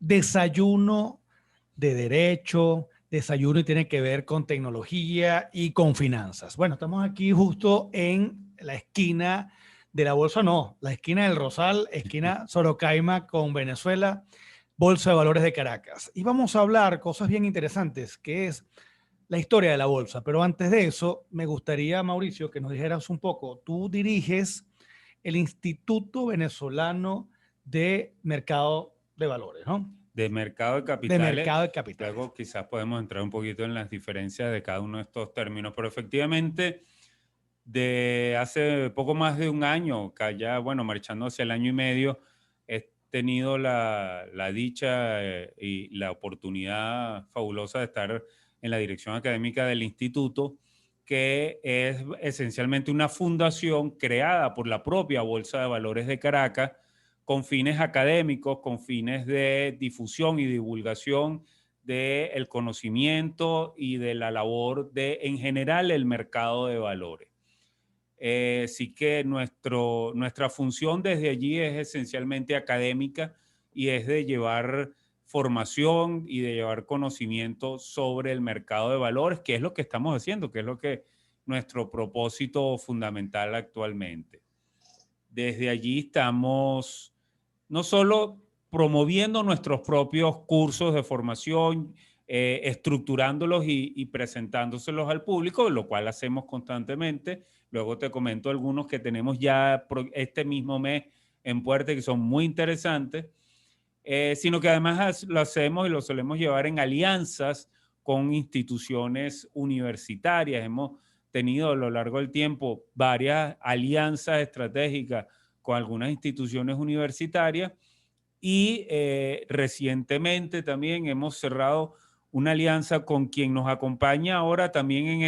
desayuno de derecho, desayuno y tiene que ver con tecnología y con finanzas. Bueno, estamos aquí justo en la esquina de la bolsa, no, la esquina del Rosal, esquina Sorocaima con Venezuela, Bolsa de Valores de Caracas. Y vamos a hablar cosas bien interesantes, que es la historia de la bolsa. Pero antes de eso, me gustaría, Mauricio, que nos dijeras un poco. Tú diriges el Instituto Venezolano de Mercado de Valores, ¿no? De mercado de De capitales. mercado de capitales. Luego quizás podemos entrar un poquito en las diferencias de cada uno de estos términos, pero efectivamente de hace poco más de un año, que ya, bueno, marchando hacia el año y medio, he tenido la dicha y la oportunidad fabulosa de estar en la dirección académica del instituto, que es esencialmente una fundación creada por la propia Bolsa de Valores de Caracas con fines académicos, con fines de difusión y divulgación del conocimiento y de la labor de, en general, el mercado de valores. Sí que nuestra función desde allí es esencialmente académica y es de llevar formación y de llevar conocimiento sobre el mercado de valores, que es lo que estamos haciendo, que es lo que nuestro propósito fundamental actualmente. Desde allí estamos no solo promoviendo nuestros propios cursos de formación, estructurándolos y presentándoselos al público, lo cual hacemos constantemente. Luego te comento algunos que tenemos ya este mismo mes en puerta que son muy interesantes, sino que además lo hacemos y lo solemos llevar en alianzas con instituciones universitarias. Hemos tenido a lo largo del tiempo varias alianzas estratégicas con algunas instituciones universitarias y recientemente también hemos cerrado una alianza con quien nos acompaña ahora también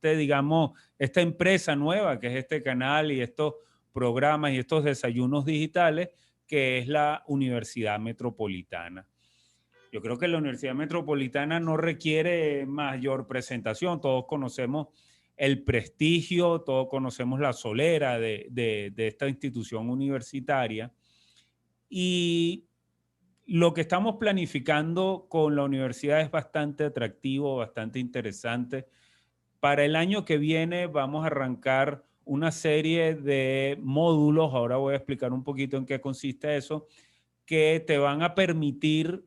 digamos, esta empresa nueva que es este canal y estos programas y estos desayunos digitales, que es la Universidad Metropolitana. Yo creo que la Universidad Metropolitana no requiere mayor presentación. Todos conocemos el prestigio, todos conocemos la solera de esta institución universitaria. Y lo que estamos planificando con la universidad es bastante atractivo, bastante interesante. Para el año que viene vamos a arrancar una serie de módulos, ahora voy a explicar un poquito en qué consiste eso, que te van a permitir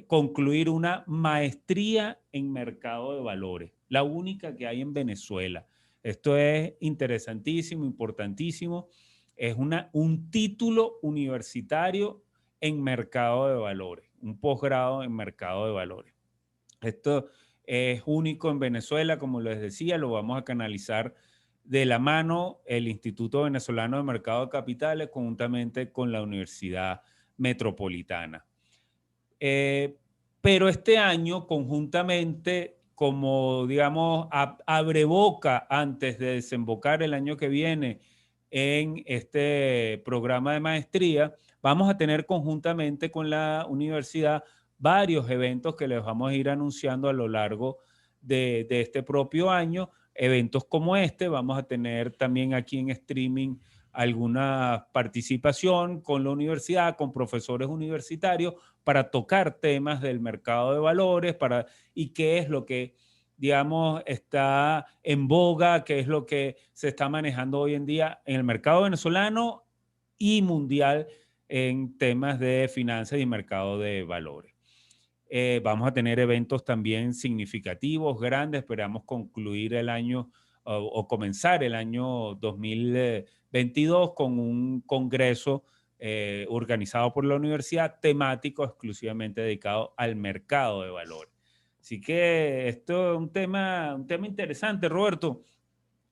concluir una maestría en mercado de valores, la única que hay en Venezuela. Esto es interesantísimo, importantísimo. Es un título universitario en mercado de valores, un posgrado en mercado de valores. Esto es único en Venezuela, como les decía, lo vamos a canalizar de la mano el Instituto Venezolano de Mercado de Capitales conjuntamente con la Universidad Metropolitana. Pero este año, conjuntamente, como digamos, abre boca antes de desembocar el año que viene en este programa de maestría, vamos a tener conjuntamente con la universidad varios eventos que les vamos a ir anunciando a lo largo de este propio año. Eventos como este, vamos a tener también aquí en streaming alguna participación con la universidad, con profesores universitarios, para tocar temas del mercado de valores y qué es lo que, digamos, está en boga, qué es lo que se está manejando hoy en día en el mercado venezolano y mundial en temas de finanzas y mercado de valores. Vamos a tener eventos también significativos, grandes. Esperamos concluir el año o comenzar el año 2022 con un congreso organizado por la universidad, temático exclusivamente dedicado al mercado de valores. Así que esto es un tema interesante, Roberto,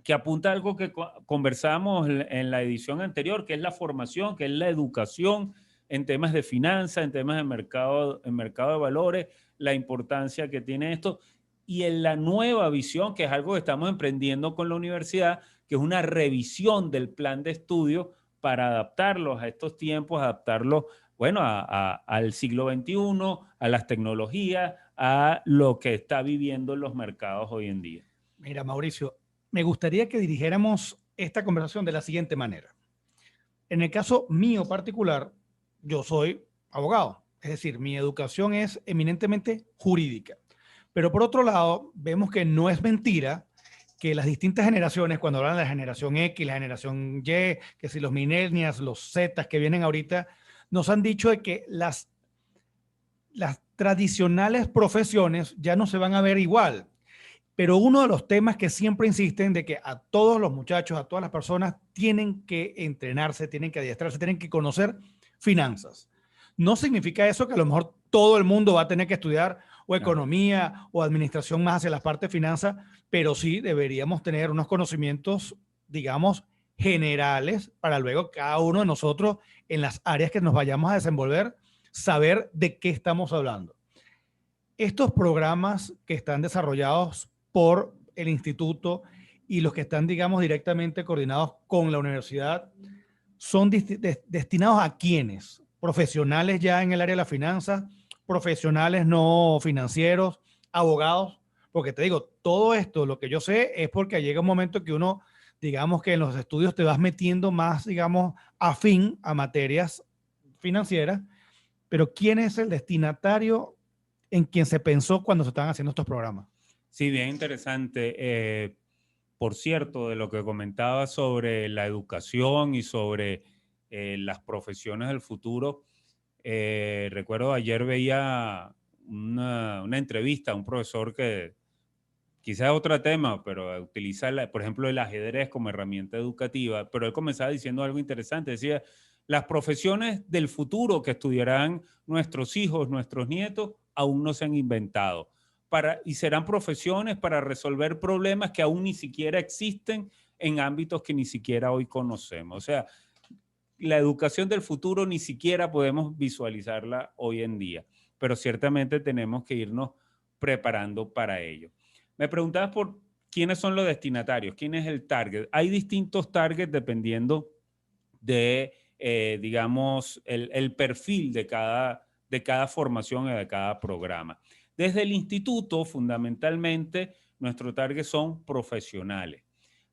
que apunta a algo que conversamos en la edición anterior, que es la formación, que es la educación en temas de finanzas, en temas de mercado de valores, la importancia que tiene esto y en la nueva visión, que es algo que estamos emprendiendo con la universidad, que es una revisión del plan de estudio para adaptarlos a estos tiempos, adaptarlos, bueno, al siglo XXI, a las tecnologías, a lo que está viviendo en los mercados hoy en día. Mira, Mauricio, me gustaría que dirigiéramos esta conversación de la siguiente manera. En el caso mío particular, yo soy abogado. Es decir, mi educación es eminentemente jurídica. Pero por otro lado, vemos que no es mentira que las distintas generaciones, cuando hablan de la generación X, la generación Y, que si los millennials, los Zetas que vienen ahorita, nos han dicho de que las tradicionales profesiones ya no se van a ver igual. Pero uno de los temas que siempre insisten de que a todos los muchachos, a todas las personas, tienen que entrenarse, tienen que adiestrarse, tienen que conocer finanzas. No significa eso que a lo mejor todo el mundo va a tener que estudiar o economía o administración más hacia la parte de finanzas, pero sí deberíamos tener unos conocimientos, digamos, generales para luego cada uno de nosotros en las áreas que nos vayamos a desenvolver, saber de qué estamos hablando. Estos programas que están desarrollados por el instituto y los que están, digamos, directamente coordinados con la universidad, son destinados a quiénes? Profesionales ya en el área de la finanza, profesionales no financieros, abogados, porque te digo, todo esto, lo que yo sé es porque llega un momento que uno, digamos que en los estudios te vas metiendo más, digamos, afín a materias financieras, pero ¿quién es el destinatario en quien se pensó cuando se estaban haciendo estos programas? Sí, bien interesante. Por cierto, de lo que comentaba sobre la educación y sobre las profesiones del futuro, recuerdo ayer veía una entrevista a un profesor que quizás es otro tema, pero utiliza, por ejemplo, el ajedrez como herramienta educativa, pero él comenzaba diciendo algo interesante, decía, las profesiones del futuro que estudiarán nuestros hijos, nuestros nietos, aún no se han inventado. Y serán profesiones para resolver problemas que aún ni siquiera existen en ámbitos que ni siquiera hoy conocemos. O sea, la educación del futuro ni siquiera podemos visualizarla hoy en día, pero ciertamente tenemos que irnos preparando para ello. Me preguntabas por quiénes son los destinatarios, quién es el target. Hay distintos targets dependiendo de, digamos, el perfil de cada formación y de cada programa. Desde el instituto, fundamentalmente, nuestro target son profesionales,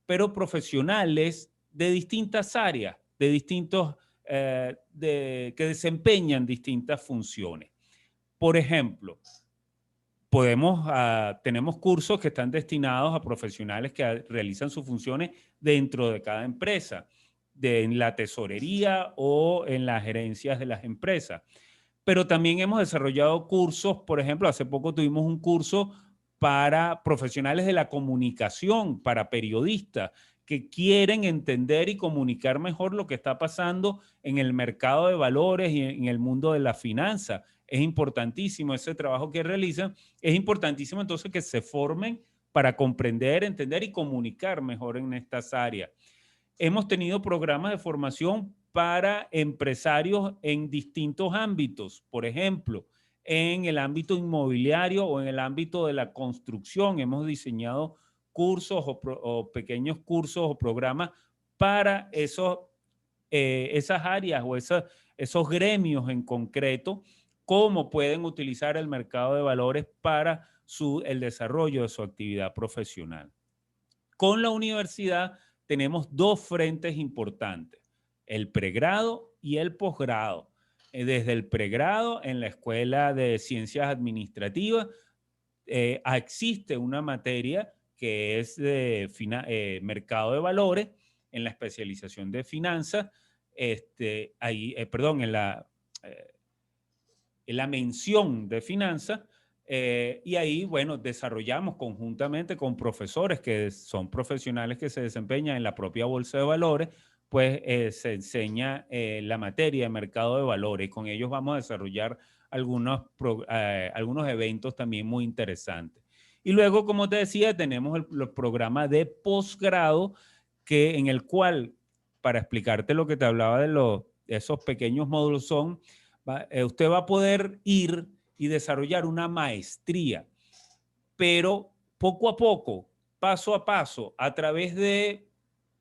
pero profesionales de distintas áreas, de distintos, que desempeñan distintas funciones. Por ejemplo, tenemos cursos que están destinados a profesionales que realizan sus funciones dentro de cada empresa, en la tesorería o en las gerencias de las empresas. Pero también hemos desarrollado cursos, por ejemplo, hace poco tuvimos un curso para profesionales de la comunicación, para periodistas que quieren entender y comunicar mejor lo que está pasando en el mercado de valores y en el mundo de la finanza. Es importantísimo ese trabajo que realizan. Es importantísimo entonces que se formen para comprender, entender y comunicar mejor en estas áreas. Hemos tenido programas de formación para empresarios en distintos ámbitos, por ejemplo, en el ámbito inmobiliario o en el ámbito de la construcción. Hemos diseñado cursos o pequeños cursos o programas para esas áreas o esos gremios en concreto, cómo pueden utilizar el mercado de valores para el desarrollo de su actividad profesional. Con la universidad tenemos dos frentes importantes, el pregrado y el posgrado. Desde el pregrado, en la Escuela de Ciencias Administrativas, existe una materia que es de mercado de valores, en la especialización de finanzas, en la mención de finanzas. Y ahí, bueno, desarrollamos conjuntamente con profesores que son profesionales que se desempeñan en la propia bolsa de valores, pues se enseña la materia de mercado de valores y con ellos vamos a desarrollar algunos eventos también muy interesantes. Y luego, como te decía, tenemos el programa de posgrado en el cual, para explicarte lo que te hablaba de esos pequeños módulos, usted va a poder ir y desarrollar una maestría, pero poco a poco, paso a paso, a través de,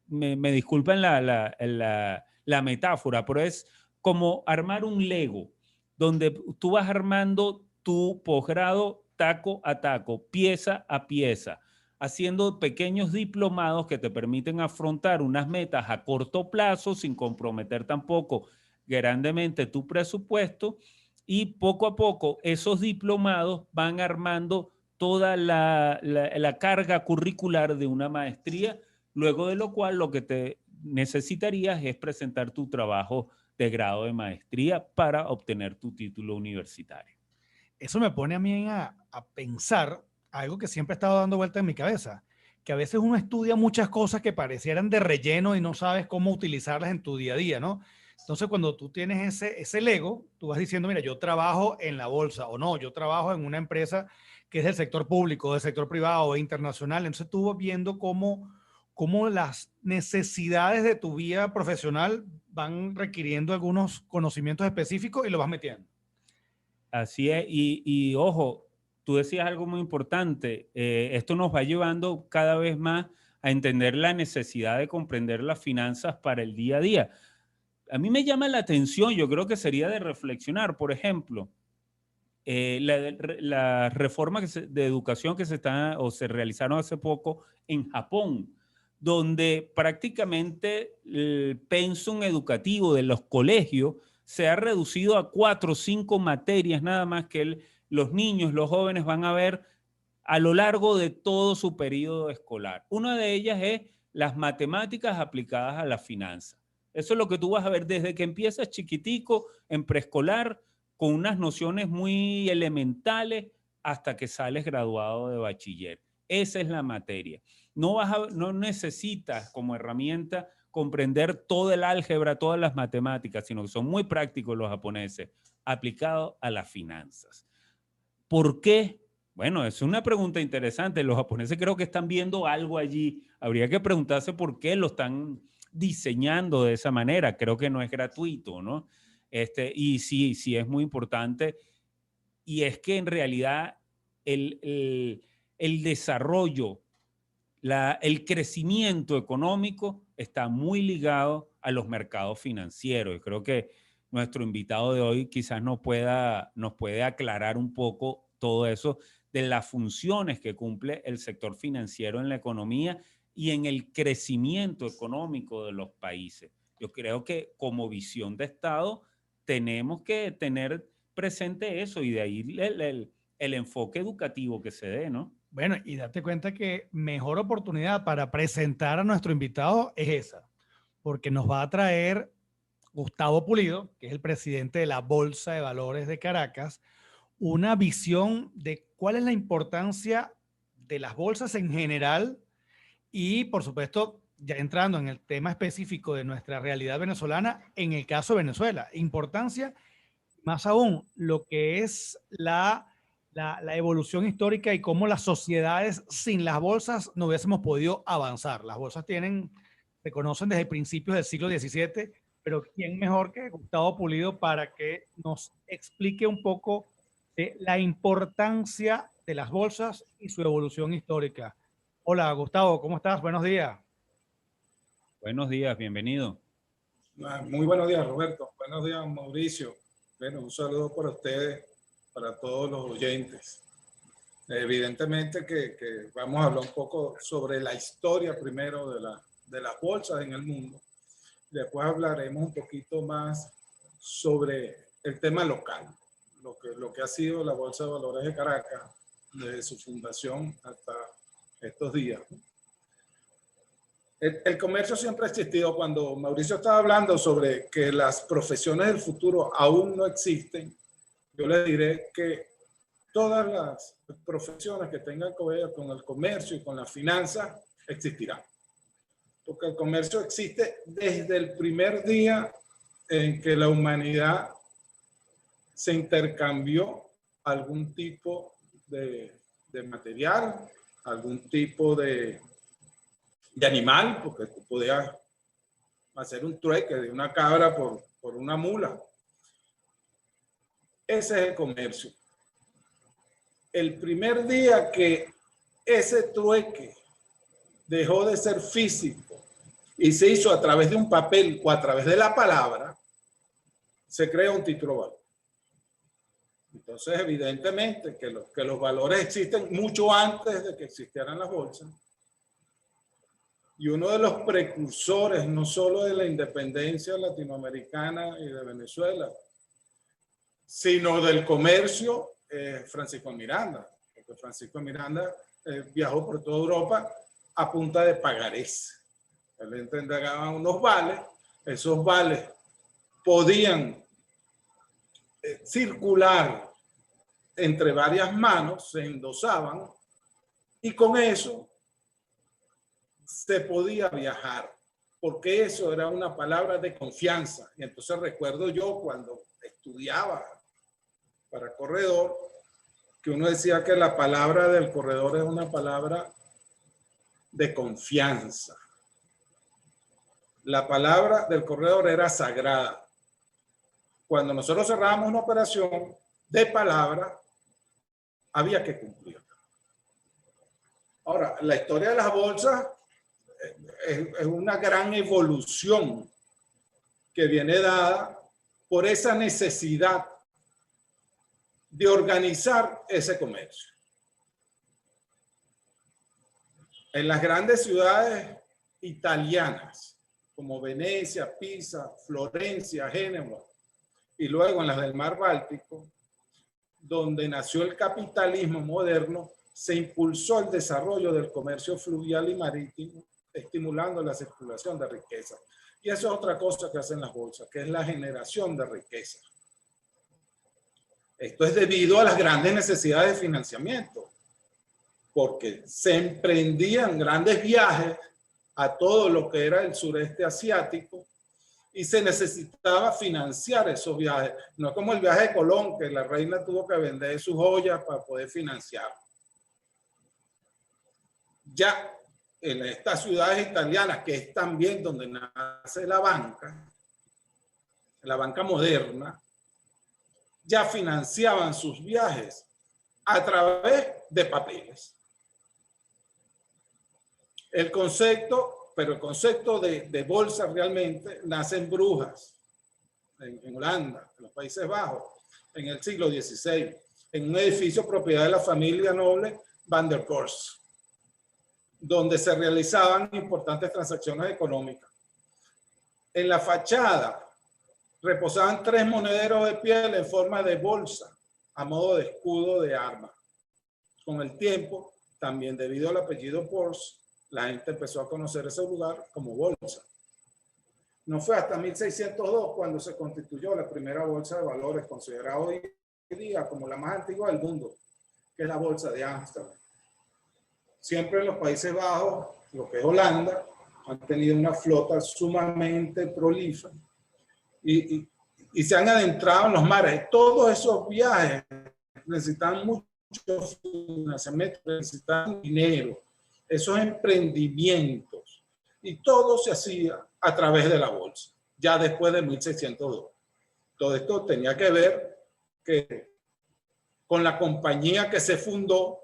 me disculpan la metáfora, pero es como armar un Lego, donde tú vas armando tu posgrado taco a taco, pieza a pieza, haciendo pequeños diplomados que te permiten afrontar unas metas a corto plazo sin comprometer tampoco grandemente tu presupuesto y poco a poco esos diplomados van armando toda la carga curricular de una maestría, luego de lo cual lo que te necesitarías es presentar tu trabajo de grado de maestría para obtener tu título universitario. Eso me pone a mí a pensar algo que siempre ha estado dando vuelta en mi cabeza, que a veces uno estudia muchas cosas que parecieran de relleno y no sabes cómo utilizarlas en tu día a día, ¿no? Entonces, cuando tú tienes ese Lego, tú vas diciendo, mira, yo trabajo en la bolsa o no, yo trabajo en una empresa que es del sector público, del sector privado o internacional. Entonces, tú vas viendo cómo las necesidades de tu vida profesional van requiriendo algunos conocimientos específicos y lo vas metiendo. Así es, y ojo, tú decías algo muy importante, esto nos va llevando cada vez más a entender la necesidad de comprender las finanzas para el día a día. A mí me llama la atención, yo creo que sería de reflexionar, por ejemplo, la reforma de educación que se realizaron hace poco en Japón, donde prácticamente el pensum educativo de los colegios se ha reducido a 4 o 5 materias nada más que los niños, los jóvenes van a ver a lo largo de todo su periodo escolar. Una de ellas es las matemáticas aplicadas a la finanza. Eso es lo que tú vas a ver desde que empiezas chiquitico en preescolar, con unas nociones muy elementales hasta que sales graduado de bachiller. Esa es la materia. No necesitas como herramienta comprender todo el álgebra, todas las matemáticas, sino que son muy prácticos los japoneses, aplicados a las finanzas. ¿Por qué? Bueno, es una pregunta interesante. Los japoneses creo que están viendo algo allí. Habría que preguntarse por qué lo están diseñando de esa manera. Creo que no es gratuito, ¿no? Y sí es muy importante. Y es que en realidad el desarrollo, el crecimiento económico está muy ligado a los mercados financieros. Y creo que nuestro invitado de hoy quizás nos puede aclarar un poco todo eso de las funciones que cumple el sector financiero en la economía y en el crecimiento económico de los países. Yo creo que como visión de Estado tenemos que tener presente eso y de ahí el enfoque educativo que se dé, ¿no? Bueno, y date cuenta que mejor oportunidad para presentar a nuestro invitado es esa, porque nos va a traer Gustavo Pulido, que es el presidente de la Bolsa de Valores de Caracas, una visión de cuál es la importancia de las bolsas en general y, por supuesto, ya entrando en el tema específico de nuestra realidad venezolana, en el caso de Venezuela, importancia, más aún, lo que es la evolución histórica y cómo las sociedades sin las bolsas no hubiésemos podido avanzar. Las bolsas se conocen desde principios del siglo XVII, pero ¿quién mejor que Gustavo Pulido para que nos explique un poco de la importancia de las bolsas y su evolución histórica? Hola, Gustavo, ¿cómo estás? Buenos días. Buenos días, bienvenido. Muy buenos días, Roberto. Buenos días, Mauricio. Bueno, un saludo para ustedes, para todos los oyentes. Evidentemente que vamos a hablar un poco sobre la historia primero de las bolsas en el mundo. Después hablaremos un poquito más sobre el tema local, lo que ha sido la Bolsa de Valores de Caracas desde su fundación hasta estos días. El comercio siempre ha existido. Cuando Mauricio estaba hablando sobre que las profesiones del futuro aún no existen, yo le diré que todas las profesiones que tengan que ver con el comercio y con la finanza existirán. Porque el comercio existe desde el primer día en que la humanidad se intercambió algún tipo de material, algún tipo de animal, porque tú podías hacer un trueque de una cabra por una mula. Ese es el comercio. El primer día que ese trueque dejó de ser físico y se hizo a través de un papel o a través de la palabra, se crea un título de valor. Entonces, evidentemente que los valores existen mucho antes de que existieran las bolsas. y uno de los precursores no solo de la independencia latinoamericana y de Venezuela, sino del comercio, Francisco Miranda. Porque Francisco Miranda viajó por toda Europa a punta de pagarés. Él entregaba unos vales, esos vales podían circular entre varias manos, se endosaban, y con eso se podía viajar, porque eso era una palabra de confianza. Y entonces recuerdo yo cuando estudiaba para corredor, que uno decía que la palabra del corredor es una palabra de confianza. La palabra del corredor era sagrada. Cuando nosotros cerrábamos una operación de palabra, había que cumplir. Ahora, la historia de las bolsas es una gran evolución que viene dada por esa necesidad de organizar ese comercio. En las grandes ciudades italianas, como Venecia, Pisa, Florencia, Génova, y luego en las del Mar Báltico, donde nació el capitalismo moderno, se impulsó el desarrollo del comercio fluvial y marítimo, estimulando la circulación de riqueza. Y eso es otra cosa que hacen las bolsas, que es la generación de riqueza. Esto es debido a las grandes necesidades de financiamiento, porque se emprendían grandes viajes a todo lo que era el sureste asiático y se necesitaba financiar esos viajes. No es como el viaje de Colón, que la reina tuvo que vender sus joyas para poder financiar. Ya en estas ciudades italianas, que es también donde nace la banca moderna, ya financiaban sus viajes a través de papeles. El concepto de bolsa realmente nace en Brujas, en Holanda, en los Países Bajos, en el siglo XVI, en un edificio propiedad de la familia noble Van der Gorst, donde se realizaban importantes transacciones económicas. En la fachada reposaban 3 monederos de piel en forma de bolsa, a modo de escudo de arma. Con el tiempo, también debido al apellido Pors, la gente empezó a conocer ese lugar como bolsa. No fue hasta 1602 cuando se constituyó la primera bolsa de valores, considerada hoy día como la más antigua del mundo, que es la bolsa de Ámsterdam. Siempre en los Países Bajos, lo que es Holanda, han tenido una flota sumamente prolífera y se han adentrado en los mares. Todos esos viajes necesitan mucho financiamiento, necesitan dinero, esos emprendimientos, y todo se hacía a través de la bolsa, ya después de 1602. Todo esto tenía que ver con la compañía que se fundó,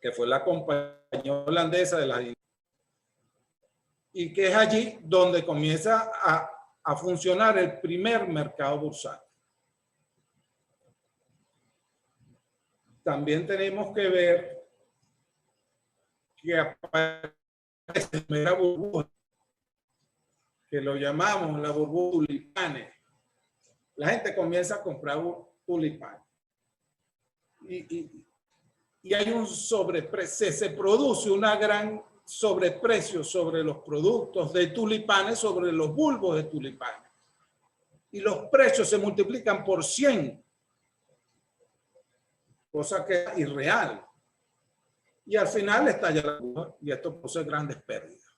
que fue la compañía holandesa de las, y que es allí donde comienza a funcionar el primer mercado bursátil. También tenemos que ver que aparece la primera burbuja, que lo llamamos la burbuja tulipanes. La gente comienza a comprar tulipanes. Y hay un sobreprecio, se produce una gran sobreprecio sobre los productos de tulipanes, sobre los bulbos de tulipanes. Y los precios se multiplican por 100, cosa que es irreal. Y al final estalla la burbuja y esto produce grandes pérdidas.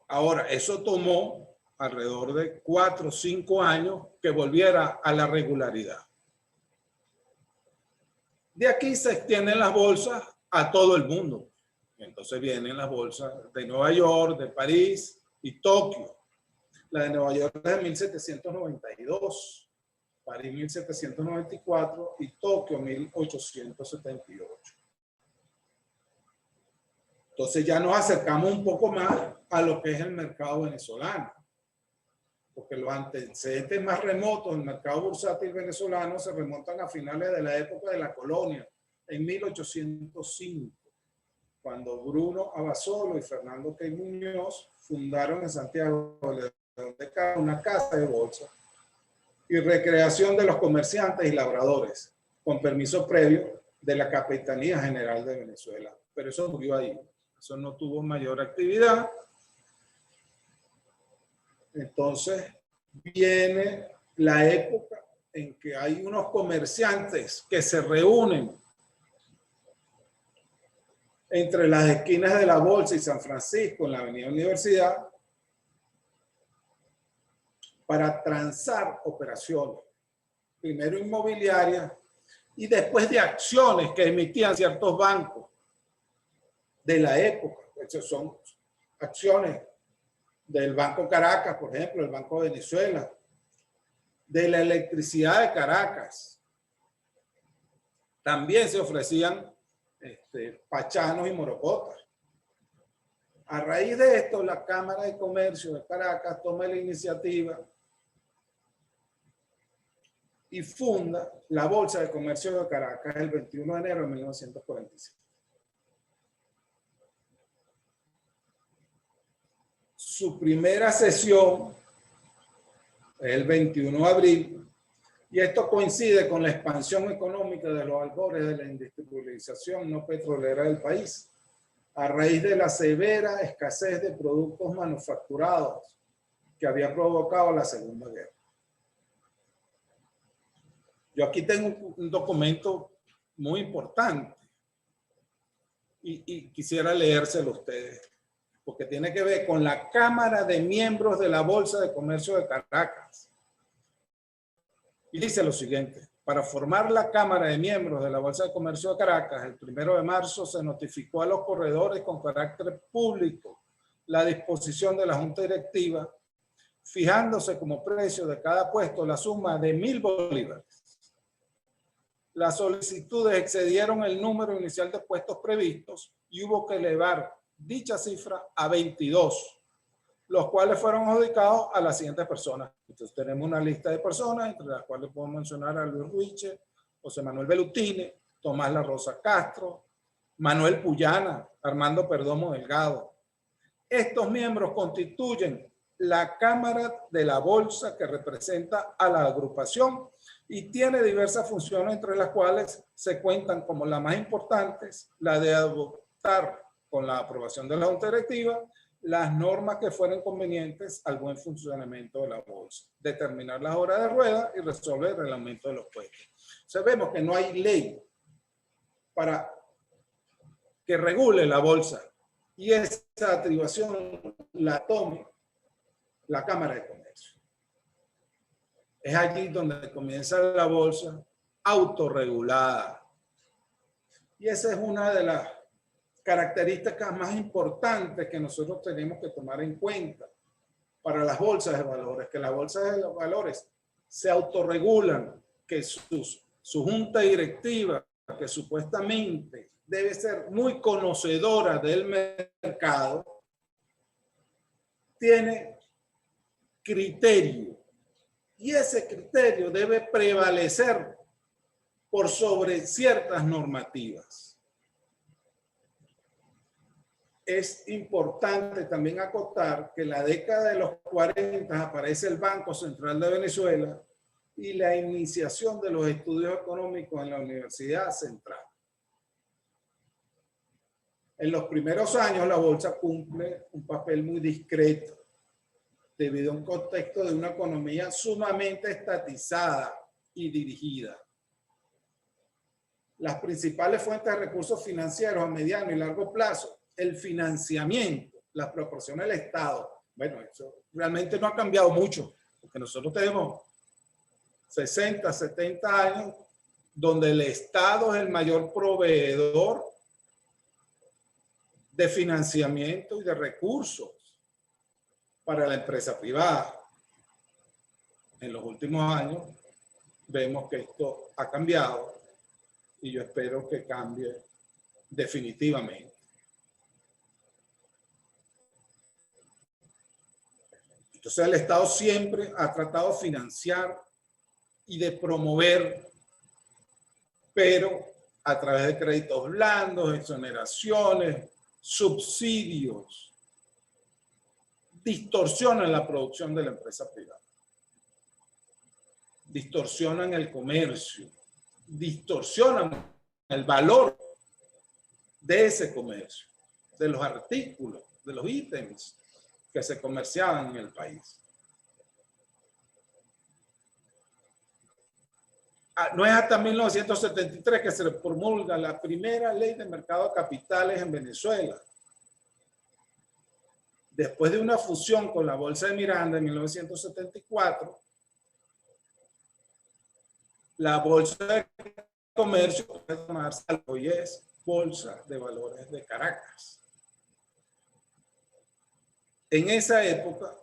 Ahora, eso tomó alrededor de 4 o 5 años que volviera a la regularidad. De aquí se extienden las bolsas a todo el mundo. Entonces vienen las bolsas de Nueva York, de París y Tokio. La de Nueva York es de 1792, París 1794 y Tokio 1878. Entonces ya nos acercamos un poco más a lo que es el mercado venezolano. porque los antecedentes más remotos del mercado bursátil venezolano se remontan a finales de la época de la colonia, en 1805, cuando Bruno Abasolo y Fernando Key Muñoz fundaron en Santiago de León una casa de bolsa y recreación de los comerciantes y labradores, con permiso previo de la Capitanía General de Venezuela. Pero eso murió ahí, eso no tuvo mayor actividad. Entonces viene la época en que hay unos comerciantes que se reúnen entre las esquinas de la Bolsa y San Francisco, en la Avenida Universidad, para transar operaciones, primero inmobiliarias y después de acciones que emitían ciertos bancos de la época. Esas son acciones del Banco Caracas, por ejemplo, el Banco Venezuela, de la electricidad de Caracas. También se ofrecían pachanos y morocotas. A raíz de esto, la Cámara de Comercio de Caracas toma la iniciativa y funda la Bolsa de Comercio de Caracas el 21 de enero de 1945. Su primera sesión es el 21 de abril y esto coincide con la expansión económica de los albores de la industrialización no petrolera del país, a raíz de la severa escasez de productos manufacturados que había provocado la Segunda Guerra. Yo aquí tengo un documento muy importante y quisiera leérselo a ustedes, porque tiene que ver con la Cámara de Miembros de la Bolsa de Comercio de Caracas. Y dice lo siguiente: para formar la Cámara de Miembros de la Bolsa de Comercio de Caracas, el 1 de marzo se notificó a los corredores con carácter público la disposición de la Junta Directiva, fijándose como precio de cada puesto la suma de 1.000 bolívares. Las solicitudes excedieron el número inicial de puestos previstos y hubo que elevar dicha cifra a 22, los cuales fueron adjudicados a las siguientes personas. Entonces tenemos una lista de personas, entre las cuales podemos mencionar a Luis Ruiche, José Manuel Belutini, Tomás La Rosa Castro, Manuel Puyana, Armando Perdomo Delgado. Estos miembros constituyen la Cámara de la Bolsa que representa a la agrupación y tiene diversas funciones, entre las cuales se cuentan como las más importantes, la de adoptar con la aprobación de la Junta Directiva las normas que fueran convenientes al buen funcionamiento de la bolsa, determinar las horas de rueda y resolver el aumento de los puestos. Sabemos que no hay ley para que regule la bolsa y esa atribución la tome la Cámara de Comercio. Es allí donde comienza la bolsa autorregulada. Y esa es una de las características más importantes que nosotros tenemos que tomar en cuenta para las bolsas de valores, que las bolsas de valores se autorregulan, que su junta directiva, que supuestamente debe ser muy conocedora del mercado, tiene criterio y ese criterio debe prevalecer por sobre ciertas normativas. Es importante también acotar que en la década de los 40 aparece el Banco Central de Venezuela y la iniciación de los estudios económicos en la Universidad Central. En los primeros años la bolsa cumple un papel muy discreto debido a un contexto de una economía sumamente estatizada y dirigida. Las principales fuentes de recursos financieros a mediano y largo plazo, el financiamiento, las proporciones del Estado. Bueno, eso realmente no ha cambiado mucho, porque nosotros tenemos 60, 70 años donde el Estado es el mayor proveedor de financiamiento y de recursos para la empresa privada. En los últimos años vemos que esto ha cambiado y yo espero que cambie definitivamente. Entonces el Estado siempre ha tratado de financiar y de promover, pero a través de créditos blandos, exoneraciones, subsidios, distorsionan la producción de la empresa privada, distorsionan el comercio, distorsionan el valor de ese comercio, de los artículos, de los ítems que se comerciaban en el país. No es hasta 1973 que se promulga la primera ley de mercado de capitales en Venezuela. Después de una fusión con la Bolsa de Miranda en 1974, la Bolsa de Comercio, hoy es Bolsa de Valores de Caracas. En esa época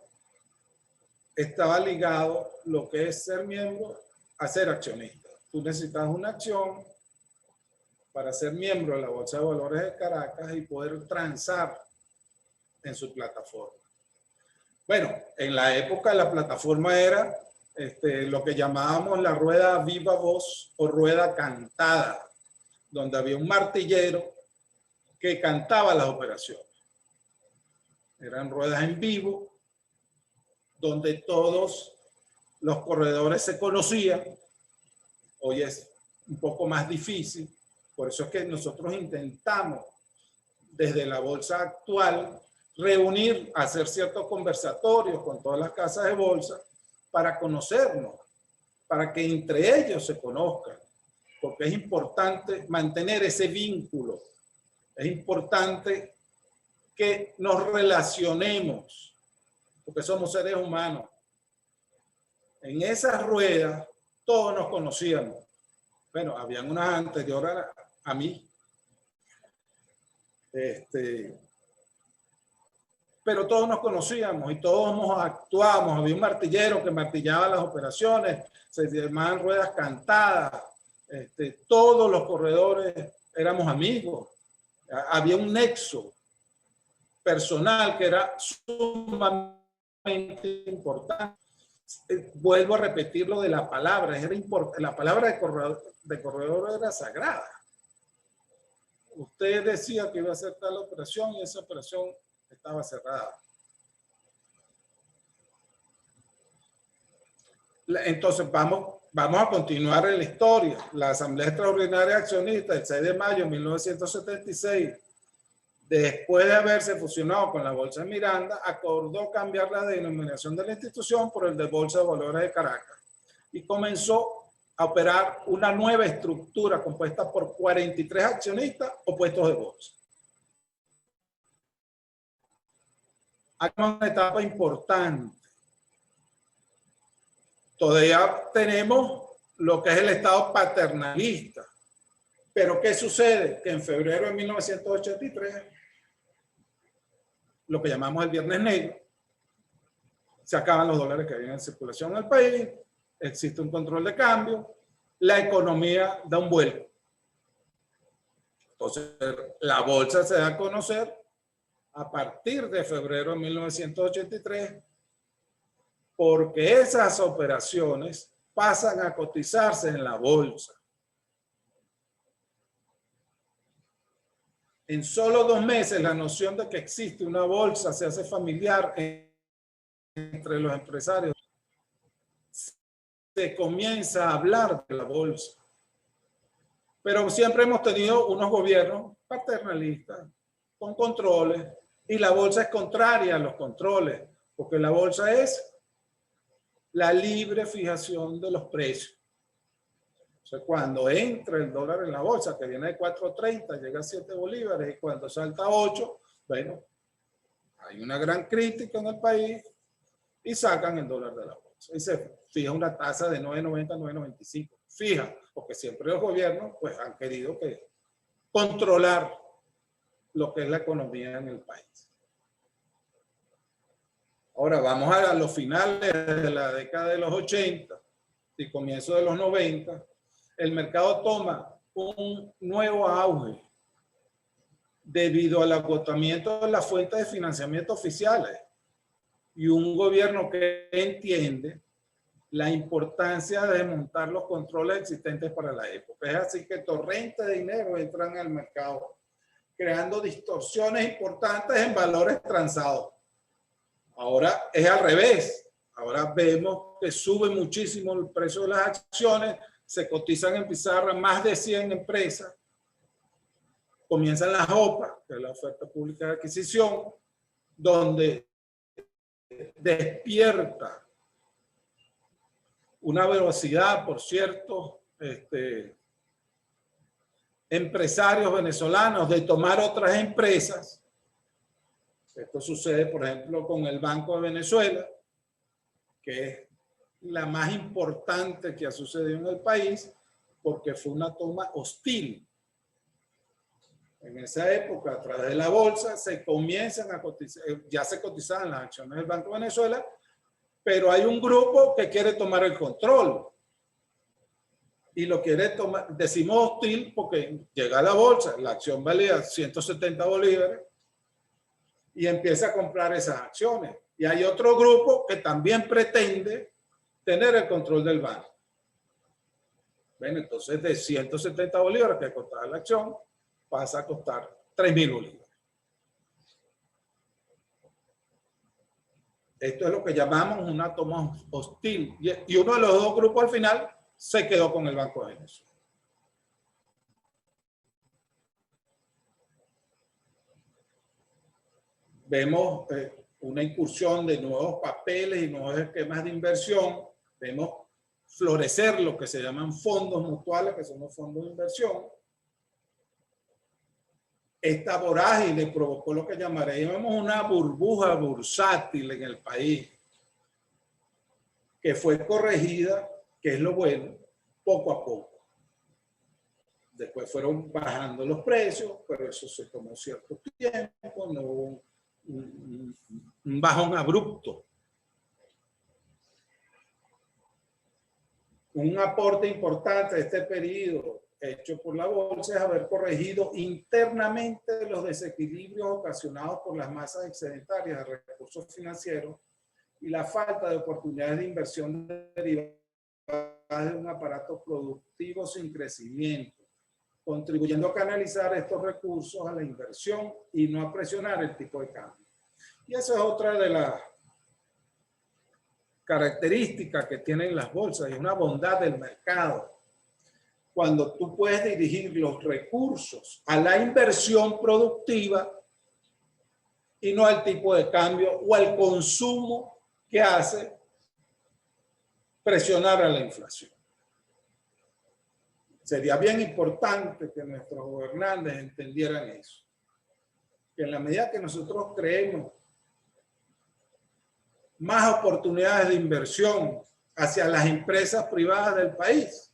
estaba ligado lo que es ser miembro a ser accionista. Tú necesitas una acción para ser miembro de la Bolsa de Valores de Caracas y poder transar en su plataforma. Bueno, en la época la plataforma era lo que llamábamos la rueda viva voz o rueda cantada, donde había un martillero que cantaba las operaciones. Eran ruedas en vivo, donde todos los corredores se conocían. Hoy es un poco más difícil, por eso es que nosotros intentamos desde la bolsa actual reunir, hacer ciertos conversatorios con todas las casas de bolsa para conocernos, para que entre ellos se conozcan, porque es importante mantener ese vínculo, es importante que nos relacionemos, porque somos seres humanos. En esas ruedas todos nos conocíamos. Bueno, habían unas anteriores a mí. Pero todos nos conocíamos y todos actuábamos. Había un martillero que martillaba las operaciones, se llamaban ruedas cantadas. Todos los corredores éramos amigos. Había un nexo personal que era sumamente importante. Vuelvo a repetir lo de la palabra. La palabra de corredor era sagrada. Usted decía que iba a hacer tal operación y esa operación estaba cerrada. Entonces vamos a continuar en la historia. La Asamblea Extraordinaria de Accionistas el 6 de mayo de 1976, después de haberse fusionado con la Bolsa de Miranda, acordó cambiar la denominación de la institución por el de Bolsa de Valores de Caracas y comenzó a operar una nueva estructura compuesta por 43 accionistas o puestos de bolsa. Hay una etapa importante. Todavía tenemos lo que es el Estado paternalista. Pero ¿qué sucede? Que en febrero de 1983, lo que llamamos el Viernes Negro, se acaban los dólares que había en circulación en el país, existe un control de cambio, la economía da un vuelco. Entonces, la bolsa se da a conocer a partir de febrero de 1983, porque esas operaciones pasan a cotizarse en la bolsa. En solo 2 meses, la noción de que existe una bolsa se hace familiar entre los empresarios. Se comienza a hablar de la bolsa. Pero siempre hemos tenido unos gobiernos paternalistas, con controles, y la bolsa es contraria a los controles, porque la bolsa es la libre fijación de los precios. O sea, cuando entra el dólar en la bolsa, que viene de 4.30, llega a 7 bolívares, y cuando salta a 8, bueno, hay una gran crítica en el país y sacan el dólar de la bolsa. Y se fija una tasa de 9.90, 9.95. Fija, porque siempre los gobiernos pues, han querido controlar lo que es la economía en el país. Ahora vamos a los finales de la década de los 80 y comienzo de los 90. El mercado toma un nuevo auge debido al agotamiento de las fuentes de financiamiento oficiales. y un gobierno que entiende la importancia de desmontar los controles existentes para la época. Es así que torrentes de dinero entran al mercado, creando distorsiones importantes en valores transados. Ahora es al revés. Ahora vemos que sube muchísimo el precio de las acciones, se cotizan en pizarra más de 100 empresas, comienzan las OPA, que es la oferta pública de adquisición, donde despierta una velocidad, por cierto, empresarios venezolanos de tomar otras empresas. Esto sucede, por ejemplo, con el Banco de Venezuela, que es la más importante que ha sucedido en el país, porque fue una toma hostil. En esa época, a través de la bolsa, se comienzan a cotizar, ya se cotizaban las acciones del Banco de Venezuela, pero hay un grupo que quiere tomar el control. Y lo quiere tomar, decimos hostil, porque llega a la bolsa, la acción valía 170 bolívares, y empieza a comprar esas acciones. Y hay otro grupo que también pretende tener el control del banco. Bueno, entonces de 170 bolívares que costaba la acción, pasa a costar 3.000 bolívares. Esto es lo que llamamos una toma hostil. Y uno de los dos grupos al final se quedó con el Banco de Venezuela. Vemos una incursión de nuevos papeles y nuevos esquemas de inversión. Vemos florecer lo que se llaman fondos mutuales, que son los fondos de inversión. Esta vorágine provocó lo que llamaremos una burbuja bursátil en el país, que fue corregida, que es lo bueno, poco a poco. Después fueron bajando los precios, pero eso se tomó cierto tiempo, no hubo un bajón abrupto. Un aporte importante de este periodo hecho por la bolsa es haber corregido internamente los desequilibrios ocasionados por las masas excedentarias de recursos financieros y la falta de oportunidades de inversión derivadas de un aparato productivo sin crecimiento, contribuyendo a canalizar estos recursos a la inversión y no a presionar el tipo de cambio. Y esa es otra de las características que tienen las bolsas, y una bondad del mercado. Cuando tú puedes dirigir los recursos a la inversión productiva y no al tipo de cambio o al consumo que hace presionar a la inflación. Sería bien importante que nuestros gobernantes entendieran eso. Que en la medida que nosotros creemos más oportunidades de inversión hacia las empresas privadas del país,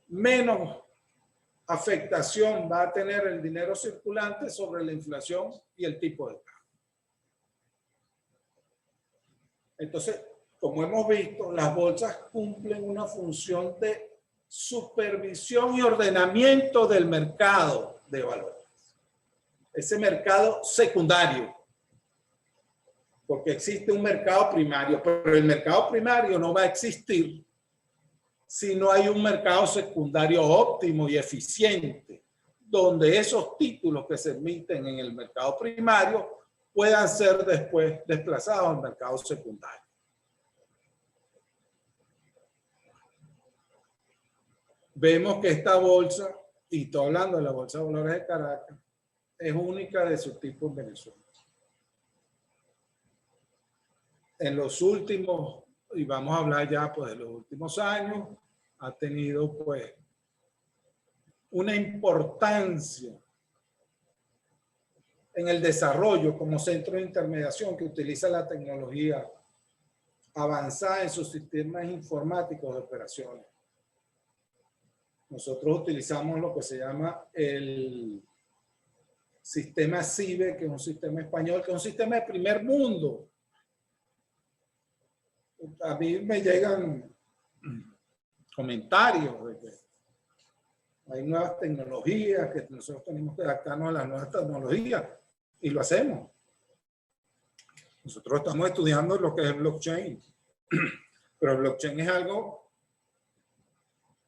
menos afectación va a tener el dinero circulante sobre la inflación y el tipo de cambio. Entonces, como hemos visto, las bolsas cumplen una función de supervisión y ordenamiento del mercado de valores. Ese mercado secundario, porque existe un mercado primario, pero el mercado primario no va a existir si no hay un mercado secundario óptimo y eficiente, donde esos títulos que se emiten en el mercado primario puedan ser después desplazados al mercado secundario. Vemos que esta bolsa, y estoy hablando de la Bolsa de Valores de Caracas, es única de su tipo en Venezuela. En los últimos, y vamos a hablar ya pues de los últimos años, ha tenido pues una importancia en el desarrollo como centro de intermediación que utiliza la tecnología avanzada en sus sistemas informáticos de operaciones. Nosotros utilizamos lo que se llama el sistema CIBE, que es un sistema español, que es un sistema de primer mundo. A mí me llegan comentarios de que hay nuevas tecnologías, que nosotros tenemos que adaptarnos a las nuevas tecnologías, y lo hacemos. Nosotros estamos estudiando lo que es el blockchain, pero el blockchain es algo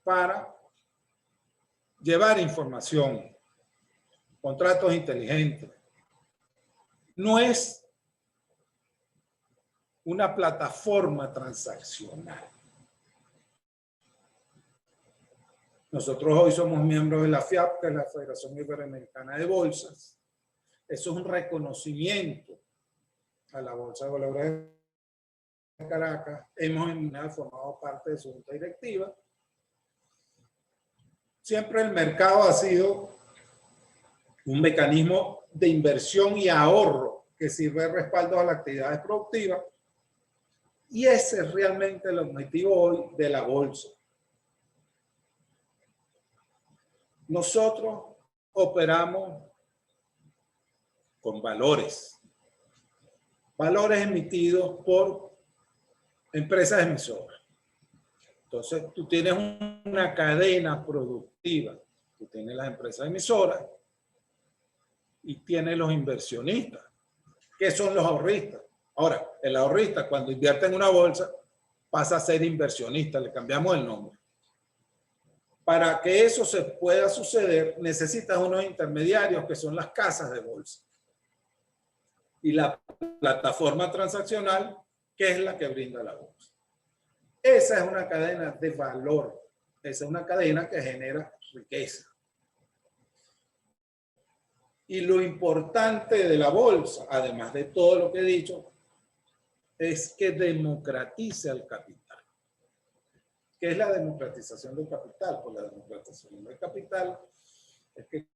para llevar información, contratos inteligentes. No es una plataforma transaccional. Nosotros hoy somos miembros de la FIAP, que es la Federación Iberoamericana de Bolsas. Eso es un reconocimiento a la Bolsa de Valores de Caracas. Hemos formado parte de su junta directiva. Siempre el mercado ha sido un mecanismo de inversión y ahorro que sirve de respaldo a las actividades productivas. Y ese es realmente el objetivo hoy de la bolsa. Nosotros operamos con valores. Valores emitidos por empresas emisoras. Entonces, tú tienes una cadena productiva. Tú tienes las empresas emisoras y tienes los inversionistas, que son los ahorristas. Ahora, el ahorrista cuando invierte en una bolsa pasa a ser inversionista, le cambiamos el nombre. Para que eso se pueda suceder, necesitas unos intermediarios que son las casas de bolsa. Y la plataforma transaccional, que es la que brinda la bolsa. Esa es una cadena de valor. Esa es una cadena que genera riqueza. Y lo importante de la bolsa, además de todo lo que he dicho, es que democratiza el capital. ¿Qué es la democratización del capital? Pues la democratización del capital es que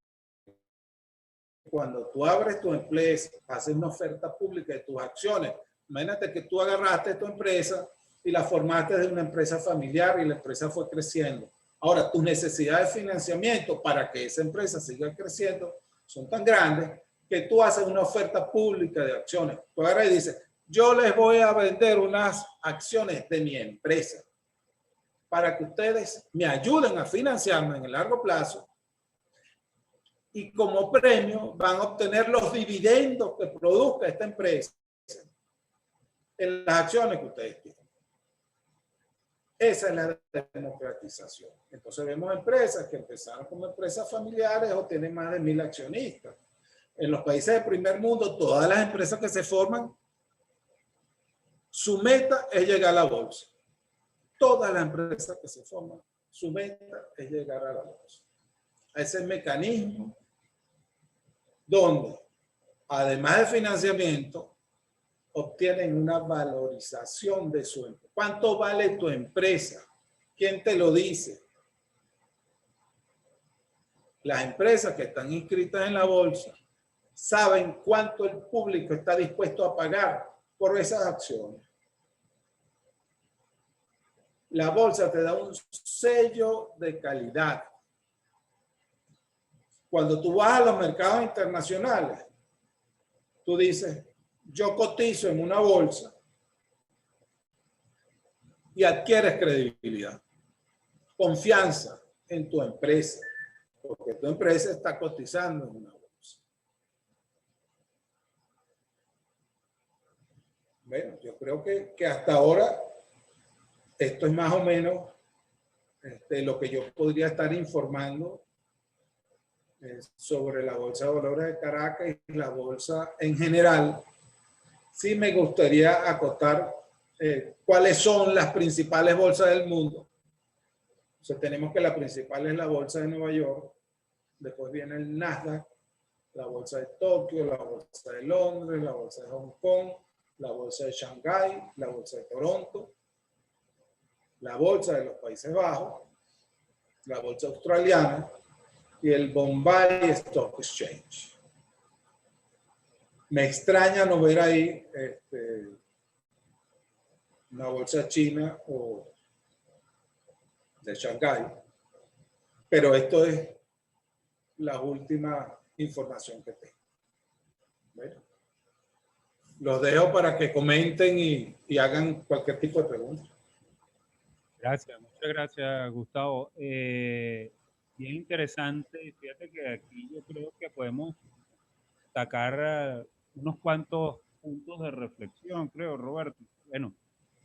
cuando tú abres tu empresa, haces una oferta pública de tus acciones. Imagínate que tú agarraste tu empresa y la formaste de una empresa familiar y la empresa fue creciendo. Ahora, tus necesidades de financiamiento para que esa empresa siga creciendo son tan grandes que tú haces una oferta pública de acciones. Tú agarras y dices, yo les voy a vender unas acciones de mi empresa para que ustedes me ayuden a financiarme en el largo plazo y como premio van a obtener los dividendos que produzca esta empresa en las acciones que ustedes tienen. Esa es la democratización. Entonces vemos empresas que empezaron como empresas familiares o tienen más de 1000 accionistas. En los países del primer mundo, todas las empresas que se forman, su meta es llegar a la bolsa. Todas las empresas que se forman, su meta es llegar a la bolsa. A ese mecanismo donde, además de financiamiento, obtienen una valorización de su empresa. ¿Cuánto vale tu empresa? ¿Quién te lo dice? Las empresas que están inscritas en la bolsa saben cuánto el público está dispuesto a pagar por esas acciones. La bolsa te da un sello de calidad. Cuando tú vas a los mercados internacionales, tú dices, yo cotizo en una bolsa y adquieres credibilidad, confianza en tu empresa, porque tu empresa está cotizando en una bolsa. Bueno, yo creo que hasta ahora esto es más o menos lo que yo podría estar informando sobre la Bolsa de Valores de Caracas y la bolsa en general. Sí me gustaría acotar cuáles son las principales bolsas del mundo. O sea, tenemos que la principal es la Bolsa de Nueva York, después viene el Nasdaq, la Bolsa de Tokio, la Bolsa de Londres, la Bolsa de Hong Kong, la Bolsa de Shanghái, la Bolsa de Toronto, la Bolsa de los Países Bajos, la Bolsa Australiana y el Bombay Stock Exchange. Me extraña no ver ahí una bolsa china o de Shanghái, pero esto es la última información que tengo. Bueno, los dejo para que comenten y hagan cualquier tipo de pregunta. Gracias, muchas gracias, Gustavo. Bien interesante. Fíjate que aquí yo creo que podemos sacar unos cuantos puntos de reflexión, creo, Roberto. Bueno,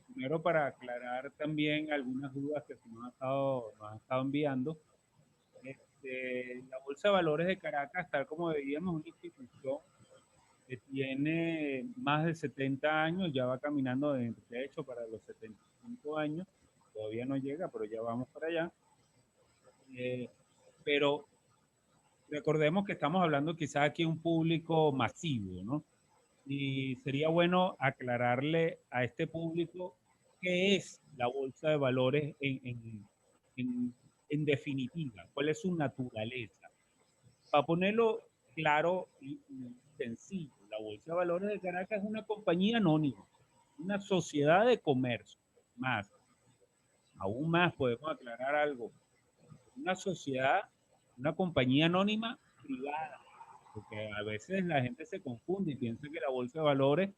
primero para aclarar también algunas dudas que se nos han estado enviando. La Bolsa de Valores de Caracas, tal como veíamos, es una institución que tiene más de 70 años, ya va caminando de hecho para los 75 años, todavía no llega, pero ya vamos para allá. Pero recordemos que estamos hablando quizás aquí de un público masivo, ¿no? Y sería bueno aclararle a este público qué es la Bolsa de Valores en definitiva, cuál es su naturaleza. Para ponerlo claro y sencillo, la Bolsa de Valores de Caracas es una compañía anónima, una sociedad de comercio. Más, aún más podemos aclarar algo, una sociedad, una compañía anónima privada, porque a veces la gente se confunde y piensa que la Bolsa de Valores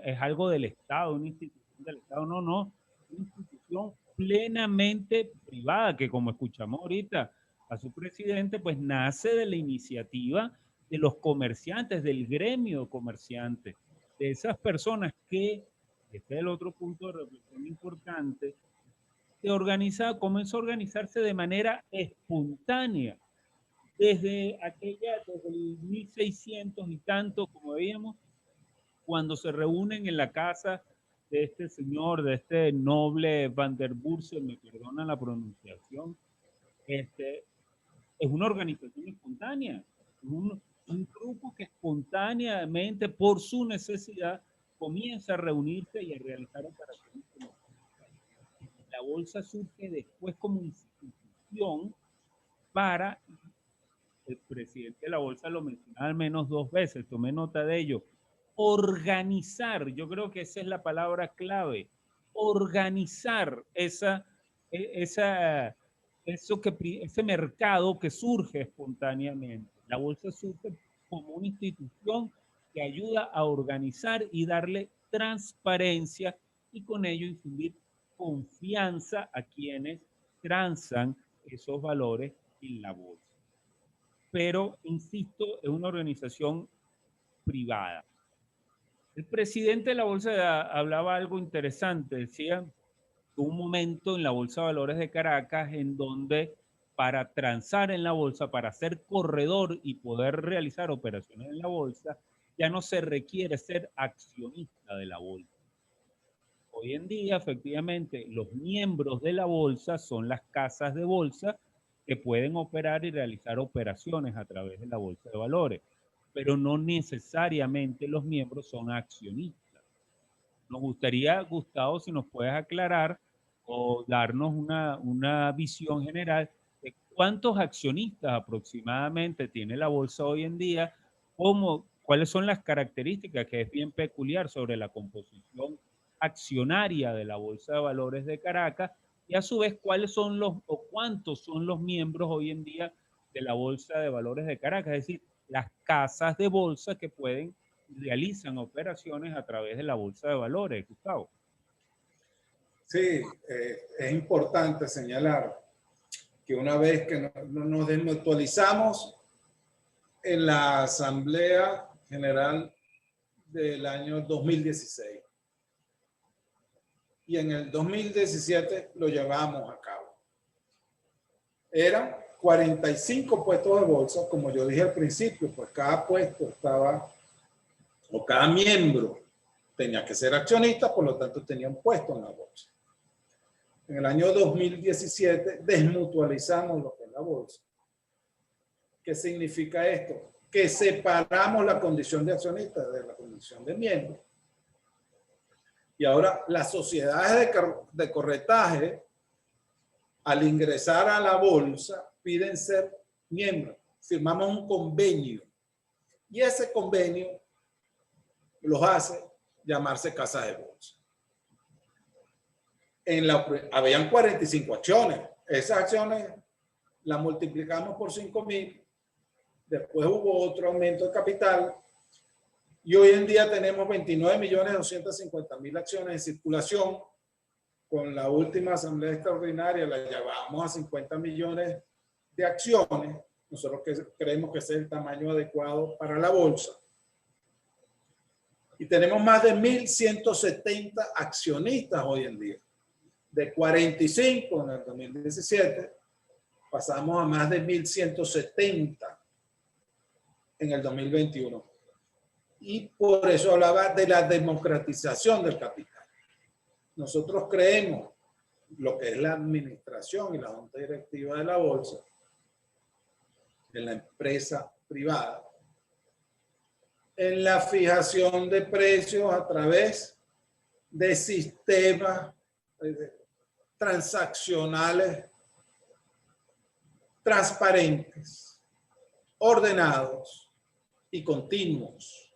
es algo del Estado, una institución del Estado. No, no, una institución plenamente privada que, como escuchamos ahorita a su presidente, pues nace de la iniciativa de los comerciantes, del gremio de comerciantes, de esas personas que, este es el otro punto de reflexión importante, comenzó a organizarse de manera espontánea desde el 1600 y tanto, como veíamos, cuando se reúnen en la casa de este señor, de este noble Van der Bursen, me perdonan la pronunciación, es una organización espontánea, un grupo que espontáneamente, por su necesidad, comienza a reunirse y a realizar operaciones comerciales. La bolsa surge después como institución para, el presidente de la bolsa lo mencionaba al menos 2 veces, tomé nota de ello, organizar, yo creo que esa es la palabra clave, organizar ese mercado que surge espontáneamente. La bolsa surge como una institución que ayuda a organizar y darle transparencia y con ello infundir confianza a quienes transan esos valores en la bolsa. Pero, insisto, es una organización privada. El presidente de la bolsa hablaba algo interesante, decía que un momento en la Bolsa de Valores de Caracas en donde para transar en la bolsa, para ser corredor y poder realizar operaciones en la bolsa, ya no se requiere ser accionista de la bolsa. Hoy en día, efectivamente, los miembros de la bolsa son las casas de bolsa que pueden operar y realizar operaciones a través de la bolsa de valores, pero no necesariamente los miembros son accionistas. Nos gustaría, Gustavo, si nos puedes aclarar o darnos una visión general de cuántos accionistas aproximadamente tiene la bolsa hoy en día, cuáles son las características, que es bien peculiar sobre la composición accionaria de la Bolsa de Valores de Caracas, y a su vez cuáles son cuántos son los miembros hoy en día de la Bolsa de Valores de Caracas, es decir, las casas de bolsa que realizan operaciones a través de la Bolsa de Valores, Gustavo. Sí, es importante señalar que una vez que nos desmutualizamos en la Asamblea General del año 2016 y en el 2017 lo llevamos a cabo. Eran 45 puestos de bolsa, como yo dije al principio, pues cada puesto estaba, o cada miembro tenía que ser accionista, por lo tanto tenía un puesto en la bolsa. En el año 2017 desmutualizamos lo que es la bolsa. ¿Qué significa esto? Que separamos la condición de accionista de la condición de miembro. Y ahora las sociedades de corretaje, al ingresar a la bolsa, piden ser miembros. Firmamos un convenio. Y ese convenio los hace llamarse casa de bolsa. Habían 45 acciones. Esas acciones las multiplicamos por 5.000. Después hubo otro aumento de capital. Y hoy en día tenemos 29.250.000 acciones en circulación. Con la última asamblea extraordinaria la llevamos a 50 millones de acciones. Nosotros creemos que ese es el tamaño adecuado para la bolsa. Y tenemos más de 1.170 accionistas hoy en día. De 45 en el 2017, pasamos a más de 1.170 en el 2021. Y por eso hablaba de la democratización del capital. Nosotros creemos lo que es la administración y la junta directiva de la bolsa, de la empresa privada, en la fijación de precios a través de sistemas transaccionales transparentes, ordenados y continuos.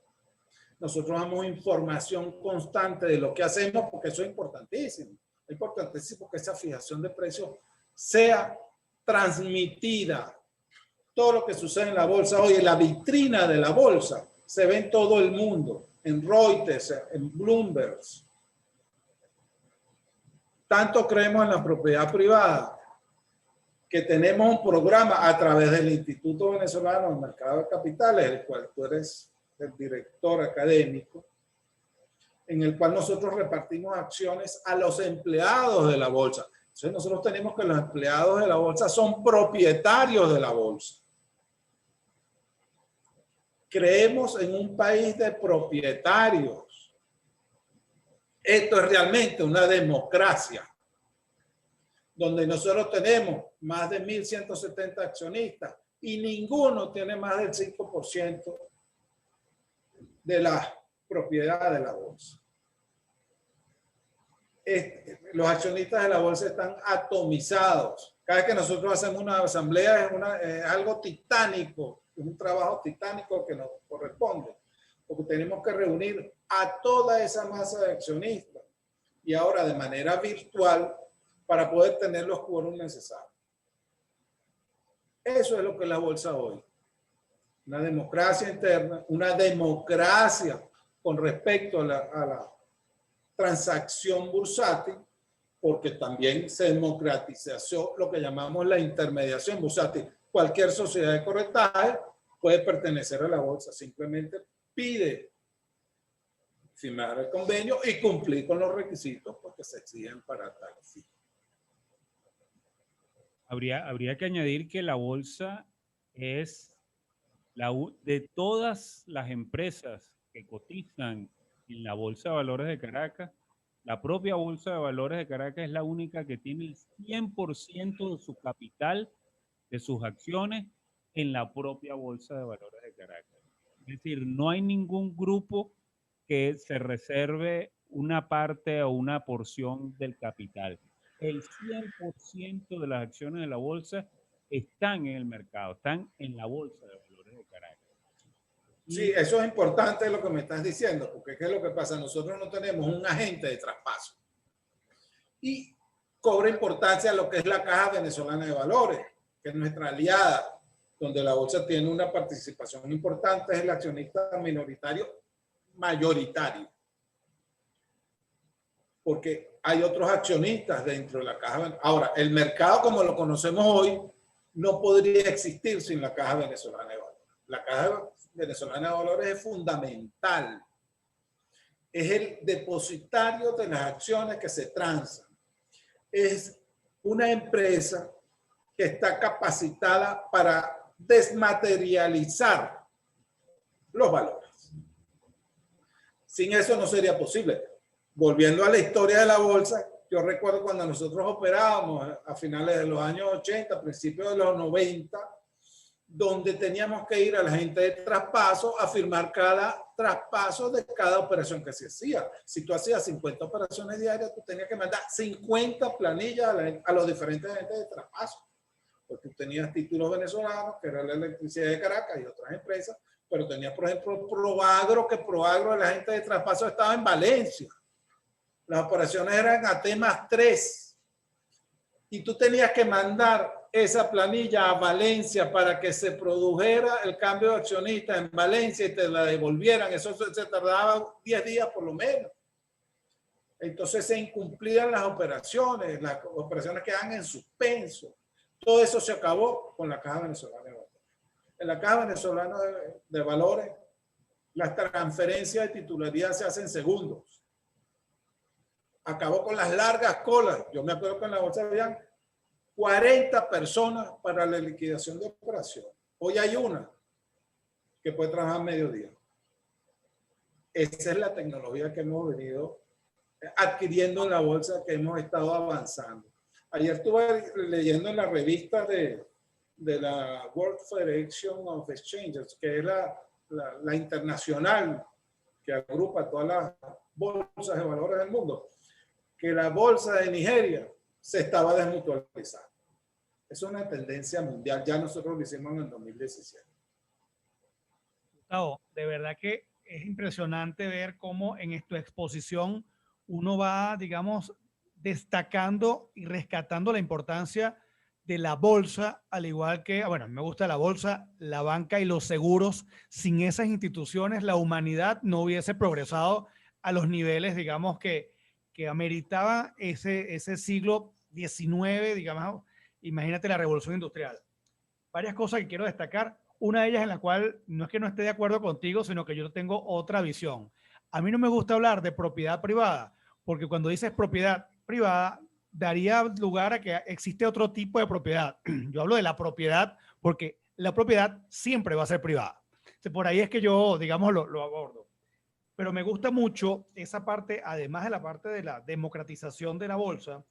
Nosotros damos información constante de lo que hacemos porque eso es importantísimo. Es importantísimo que esa fijación de precios sea transmitida. Todo lo que sucede en la bolsa hoy, en la vitrina de la bolsa, se ve en todo el mundo, en Reuters, en Bloomberg. Tanto creemos en la propiedad privada que tenemos un programa a través del Instituto Venezolano del Mercado de Capitales, el cual tú eres el director académico, en el cual nosotros repartimos acciones a los empleados de la bolsa. Entonces nosotros tenemos que los empleados de la bolsa son propietarios de la bolsa. Creemos en un país de propietarios. Esto es realmente una democracia, donde nosotros tenemos más de 1.170 accionistas y ninguno tiene más del 5% de la propiedad de la bolsa. Los accionistas de la bolsa están atomizados. Cada vez que nosotros hacemos una asamblea es algo titánico, es un trabajo titánico que nos corresponde, porque tenemos que reunir a toda esa masa de accionistas y ahora de manera virtual para poder tener los quórum necesarios. Eso es lo que es la bolsa hoy. Una democracia interna, una democracia con respecto a la transacción bursátil, porque también se democratizó lo que llamamos la intermediación bursátil. Cualquier sociedad de corretaje puede pertenecer a la bolsa, simplemente pide firmar el convenio y cumplir con los requisitos que se exigen para tal fin. Habría que añadir que la bolsa es de todas las empresas que cotizan en la Bolsa de Valores de Caracas, la propia Bolsa de Valores de Caracas es la única que tiene el 100% de su capital, de sus acciones, en la propia Bolsa de Valores de Caracas. Es decir, no hay ningún grupo que se reserve una parte o una porción del capital. El 100% de las acciones de la bolsa están en el mercado, están en la Bolsa de Valores de Caracas. Sí, eso es importante lo que me estás diciendo, porque ¿qué es lo que pasa? Nosotros no tenemos un agente de traspaso. Y cobra importancia lo que es la Caja Venezolana de Valores, que es nuestra aliada, donde la bolsa tiene una participación importante, es el accionista minoritario mayoritario. Porque hay otros accionistas dentro de la Caja. Ahora, el mercado como lo conocemos hoy no podría existir sin la Caja Venezolana de Valores. La Caja Venezolana de Valores es fundamental. Es el depositario de las acciones que se transan. Es una empresa que está capacitada para desmaterializar los valores. Sin eso no sería posible. Volviendo a la historia de la bolsa, yo recuerdo cuando nosotros operábamos a finales de los años 80, principios de los 90, donde teníamos que ir a la gente de traspaso a firmar cada traspaso de cada operación que se hacía. Si tú hacías 50 operaciones diarias, tú tenías que mandar 50 planillas a los diferentes agentes de traspaso. Porque tú tenías títulos venezolanos, que era la Electricidad de Caracas y otras empresas, pero tenías, por ejemplo, Proagro, que Proagro, el agente de traspaso, estaba en Valencia. Las operaciones eran a T+3. Y tú tenías que mandar esa planilla a Valencia para que se produjera el cambio de accionista en Valencia y te la devolvieran. Eso se tardaba 10 días por lo menos. Entonces se incumplían las operaciones quedaban en suspenso. Todo eso se acabó con la Caja Venezolana de Valores. En la Caja Venezolana de Valores Las transferencias de titularidad se hacen en segundos. Acabó con las largas colas. Yo me acuerdo que en la bolsa habían 40 personas para la liquidación de operación. Hoy hay una que puede trabajar mediodía. Esa es la tecnología que hemos venido adquiriendo en la bolsa, que hemos estado avanzando. Ayer estuve leyendo en la revista de la World Federation of Exchanges, que es la internacional que agrupa todas las bolsas de valores del mundo, que la bolsa de Nigeria se estaba desmutualizando. Es una tendencia mundial. Ya nosotros lo hicimos en el 2017. Gustavo, de verdad que es impresionante ver cómo en tu exposición uno va, digamos, destacando y rescatando la importancia de la bolsa, al igual que, bueno, me gusta la bolsa, la banca y los seguros. Sin esas instituciones, la humanidad no hubiese progresado a los niveles, digamos, que ameritaba ese siglo XIX, digamos. Imagínate la revolución industrial. Varias cosas que quiero destacar. Una de ellas en la cual no es que no esté de acuerdo contigo, sino que yo tengo otra visión. A mí no me gusta hablar de propiedad privada, porque cuando dices propiedad privada, daría lugar a que existe otro tipo de propiedad. Yo hablo de la propiedad porque la propiedad siempre va a ser privada. Por ahí es que yo, digamos, lo abordo. Pero me gusta mucho esa parte, además de la parte de la democratización de la bolsa,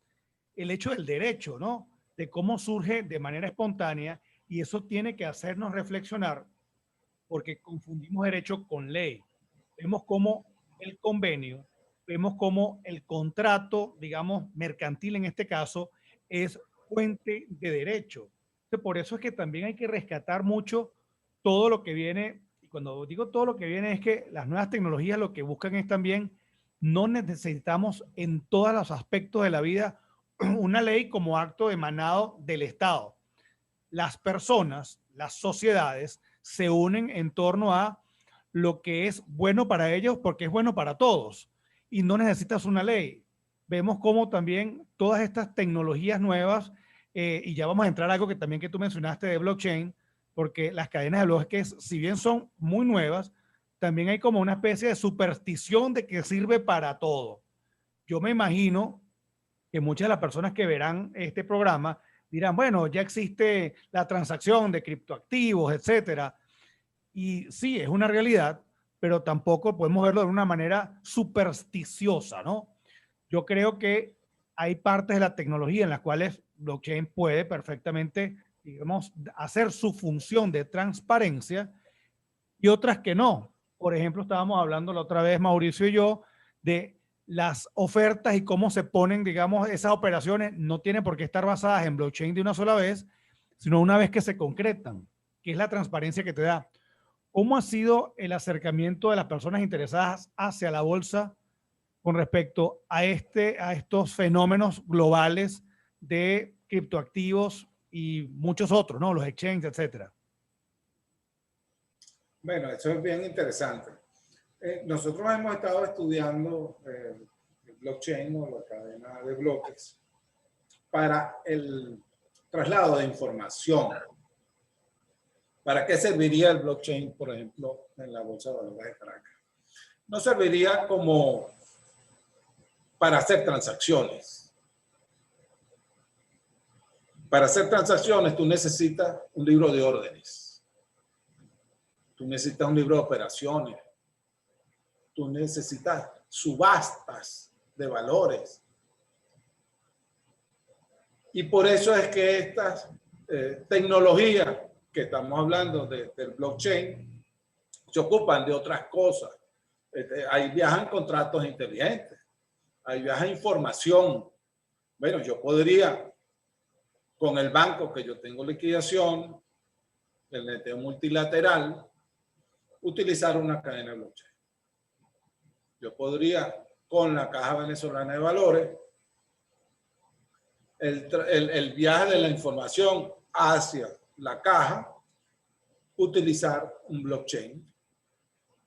el hecho del derecho, ¿no? De cómo surge de manera espontánea, y eso tiene que hacernos reflexionar porque confundimos derecho con ley. Vemos cómo el convenio, vemos cómo el contrato, digamos, mercantil en este caso, es fuente de derecho. Entonces, por eso es que también hay que rescatar mucho todo lo que viene, y cuando digo todo lo que viene es que las nuevas tecnologías lo que buscan es también, no necesitamos en todos los aspectos de la vida una ley como acto emanado del Estado. Las personas, las sociedades se unen en torno a lo que es bueno para ellos porque es bueno para todos y no necesitas una ley. Vemos cómo también todas estas tecnologías nuevas, y ya vamos a entrar a algo que también que tú mencionaste de blockchain, porque las cadenas de bloques, si bien son muy nuevas, también hay como una especie de superstición de que sirve para todo. Yo me imagino que muchas de las personas que verán este programa dirán, bueno, ya existe la transacción de criptoactivos, etcétera. Y sí, es una realidad, pero tampoco podemos verlo de una manera supersticiosa, ¿no? Yo creo que hay partes de la tecnología en las cuales blockchain puede perfectamente, digamos, hacer su función de transparencia y otras que no. Por ejemplo, estábamos hablando la otra vez, Mauricio y yo, de las ofertas y cómo se ponen, digamos, esas operaciones no tienen por qué estar basadas en blockchain de una sola vez, sino una vez que se concretan, que es la transparencia que te da. ¿Cómo ha sido el acercamiento de las personas interesadas hacia la bolsa con respecto a estos fenómenos globales de criptoactivos y muchos otros, ¿no? Los exchanges, etcétera? Bueno, eso es bien interesante. Nosotros hemos estado estudiando el blockchain o la cadena de bloques para el traslado de información. ¿Para qué serviría el blockchain, por ejemplo, en la Bolsa de Valores de Caracas? No serviría como para hacer transacciones. Para hacer transacciones tú necesitas un libro de órdenes. Tú necesitas un libro de operaciones. Tú necesitas subastas de valores. Y por eso es que estas tecnologías que estamos hablando del blockchain se ocupan de otras cosas. Ahí viajan contratos inteligentes, ahí viaja información. Bueno, yo podría, con el banco que yo tengo liquidación, el neteo multilateral, utilizar una cadena de blockchain. Yo podría, con la Caja Venezolana de Valores, el viaje de la información hacia la caja, utilizar un blockchain,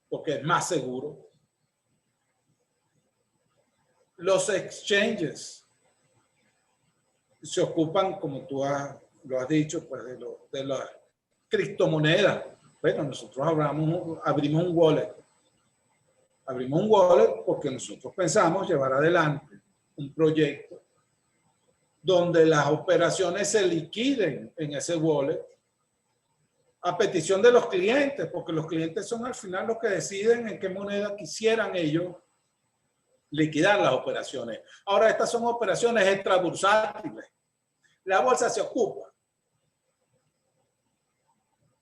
porque es más seguro. Los exchanges se ocupan, como tú lo has dicho, pues de las criptomonedas. Bueno, nosotros abrimos un wallet Abrimos un wallet porque nosotros pensamos llevar adelante un proyecto donde las operaciones se liquiden en ese wallet a petición de los clientes, porque los clientes son al final los que deciden en qué moneda quisieran ellos liquidar las operaciones. Ahora, estas son operaciones extrabursátiles. La bolsa se ocupa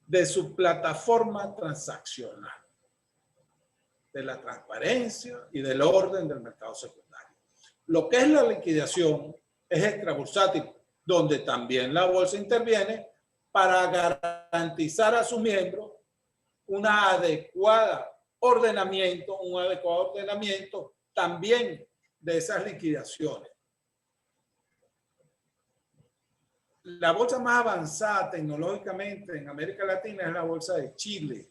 de su plataforma transaccional, de la transparencia y del orden del mercado secundario. Lo que es la liquidación es extrabursátil, donde también la bolsa interviene para garantizar a sus miembros un adecuado ordenamiento también de esas liquidaciones. La bolsa más avanzada tecnológicamente en América Latina es la bolsa de Chile,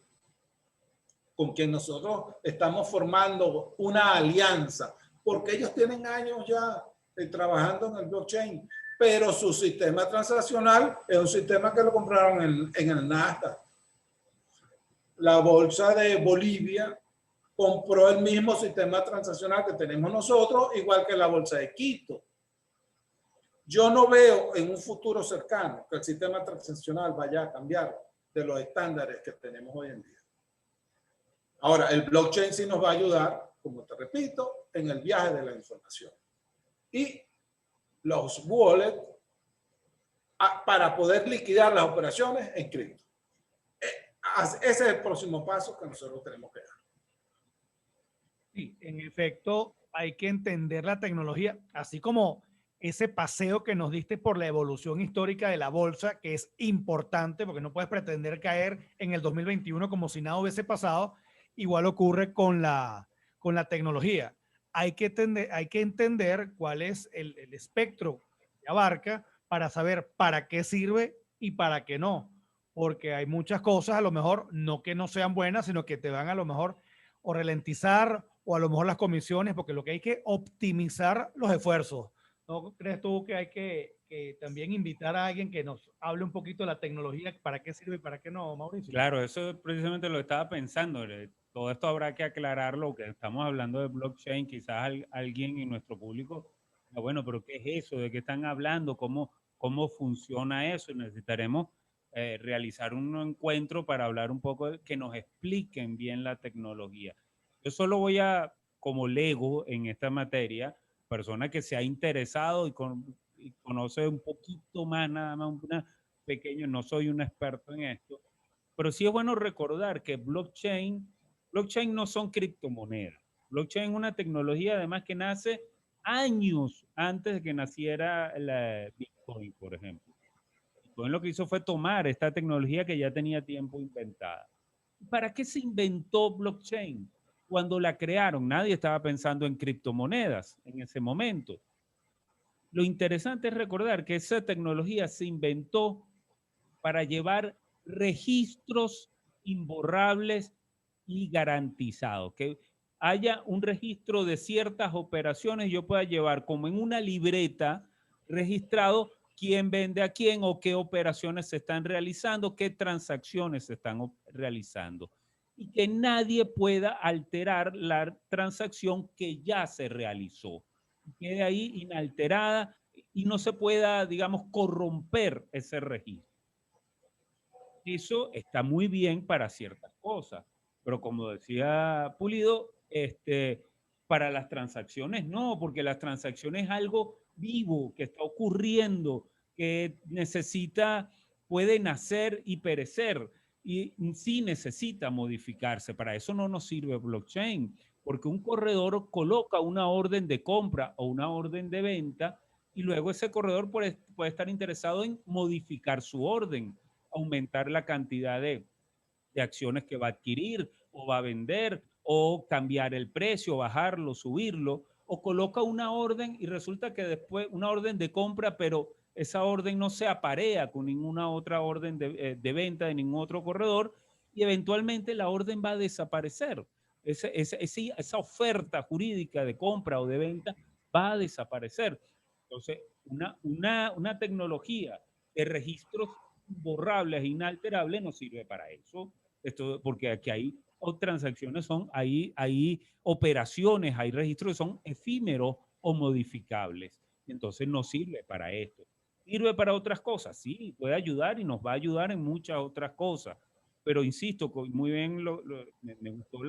con quien nosotros estamos formando una alianza, porque ellos tienen años ya trabajando en el blockchain, pero su sistema transaccional es un sistema que lo compraron en el Nasdaq. La bolsa de Bolivia compró el mismo sistema transaccional que tenemos nosotros, igual que la bolsa de Quito. Yo no veo en un futuro cercano que el sistema transaccional vaya a cambiar de los estándares que tenemos hoy en día. Ahora, el blockchain sí nos va a ayudar, como te repito, en el viaje de la información. Y los wallets para poder liquidar las operaciones en cripto. Ese es el próximo paso que nosotros tenemos que dar. Sí, en efecto, hay que entender la tecnología, así como ese paseo que nos diste por la evolución histórica de la bolsa, que es importante porque no puedes pretender caer en el 2021 como si nada hubiese pasado. Igual ocurre con la tecnología. Hay que entender cuál es el espectro que abarca para saber para qué sirve y para qué no. Porque hay muchas cosas, a lo mejor, no que no sean buenas, sino que te van a lo mejor o ralentizar o a lo mejor las comisiones, porque lo que hay que optimizar los esfuerzos. ¿No crees tú que hay que también invitar a alguien que nos hable un poquito de la tecnología, para qué sirve y para qué no, Mauricio? Claro, eso precisamente lo estaba pensando. Todo esto habrá que aclararlo, que estamos hablando de blockchain, quizás alguien en nuestro público, bueno, pero ¿qué es eso? ¿De qué están hablando? ¿Cómo funciona eso? Necesitaremos realizar un encuentro para hablar un poco, que nos expliquen bien la tecnología. Yo solo voy a, como lego en esta materia, persona que se ha interesado y conoce un poquito más, nada más, pequeño, no soy un experto en esto, pero sí es bueno recordar que blockchain no son criptomonedas. Blockchain es una tecnología además que nace años antes de que naciera la Bitcoin, por ejemplo. Bitcoin lo que hizo fue tomar esta tecnología que ya tenía tiempo inventada. ¿Para qué se inventó blockchain? Cuando la crearon, nadie estaba pensando en criptomonedas en ese momento. Lo interesante es recordar que esa tecnología se inventó para llevar registros imborrables y garantizados, que haya un registro de ciertas operaciones, yo pueda llevar como en una libreta registrado quién vende a quién o qué operaciones se están realizando, qué transacciones se están realizando, y que nadie pueda alterar la transacción que ya se realizó, quede ahí inalterada y no se pueda, digamos, corromper ese registro. Eso está muy bien para ciertas cosas, pero como decía Pulido, para las transacciones no, porque las transacciones es algo vivo que está ocurriendo, que puede nacer y perecer, y sí necesita modificarse. Para eso no nos sirve blockchain, porque un corredor coloca una orden de compra o una orden de venta y luego ese corredor puede estar interesado en modificar su orden, aumentar la cantidad de acciones que va a adquirir o va a vender, o cambiar el precio, bajarlo, subirlo, o coloca una orden y resulta que después una orden de compra, pero esa orden no se aparea con ninguna otra orden de venta de ningún otro corredor y eventualmente la orden va a desaparecer. Esa oferta jurídica de compra o de venta va a desaparecer. Entonces, una tecnología de registros borrables e inalterables no sirve para eso. Porque aquí hay o transacciones son, hay operaciones, hay registros que son efímeros o modificables. Entonces no sirve para esto. ¿Sirve para otras cosas? Sí, puede ayudar y nos va a ayudar en muchas otras cosas. Pero insisto, muy bien me gustó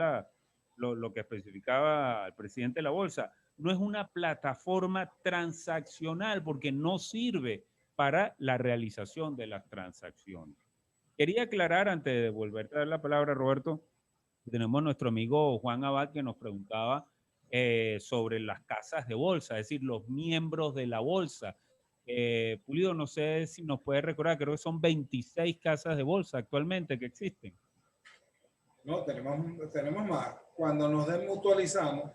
lo que especificaba el presidente de la bolsa. No es una plataforma transaccional porque no sirve para la realización de las transacciones. Quería aclarar, antes de volverte a dar la palabra, Roberto, tenemos nuestro amigo Juan Abad que nos preguntaba sobre las casas de bolsa, es decir, los miembros de la bolsa. Pulido, no sé si nos puede recordar, creo que son 26 casas de bolsa actualmente que existen. No, tenemos más. Cuando nos desmutualizamos,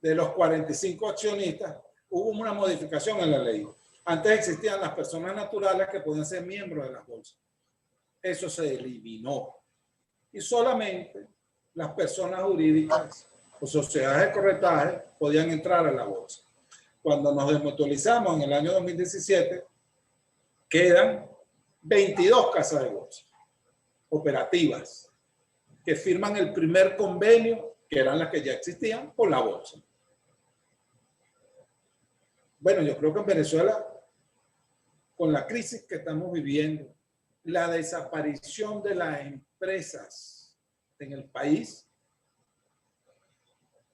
de los 45 accionistas, hubo una modificación en la ley. Antes existían las personas naturales que podían ser miembros de las bolsas. Eso se eliminó. Y solamente las personas jurídicas o sociedades de corretaje podían entrar a la bolsa. Cuando nos desmutualizamos en el año 2017, quedan 22 casas de bolsa operativas que firman el primer convenio, que eran las que ya existían, con la bolsa. Bueno, yo creo que en Venezuela, con la crisis que estamos viviendo, la desaparición de las empresas en el país,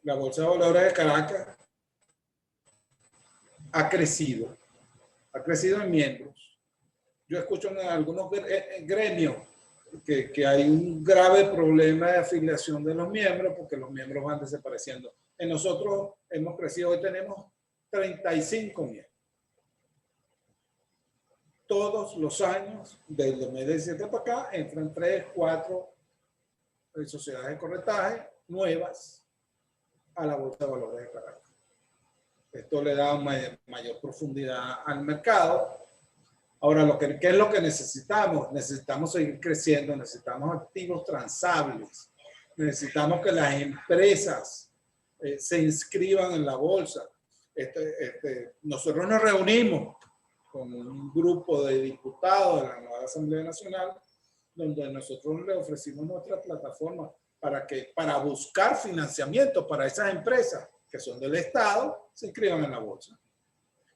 la Bolsa de Valores de Caracas ha crecido en miembros. Yo escucho en algunos gremios que hay un grave problema de afiliación de los miembros porque los miembros van desapareciendo. En nosotros hemos crecido, hoy tenemos 35 miembros. Todos los años, desde 2017 para acá, entran 3, 4 sociedades de corretaje nuevas a la Bolsa de Valores de Caracas. Esto le da mayor profundidad al mercado. Ahora, ¿qué es lo que necesitamos? Necesitamos seguir creciendo, necesitamos activos transables, necesitamos que las empresas se inscriban en la bolsa. Nosotros nos reunimos con un grupo de diputados de la nueva Asamblea Nacional, donde nosotros le ofrecimos nuestra plataforma para buscar financiamiento para esas empresas que son del Estado, se inscriban en la bolsa.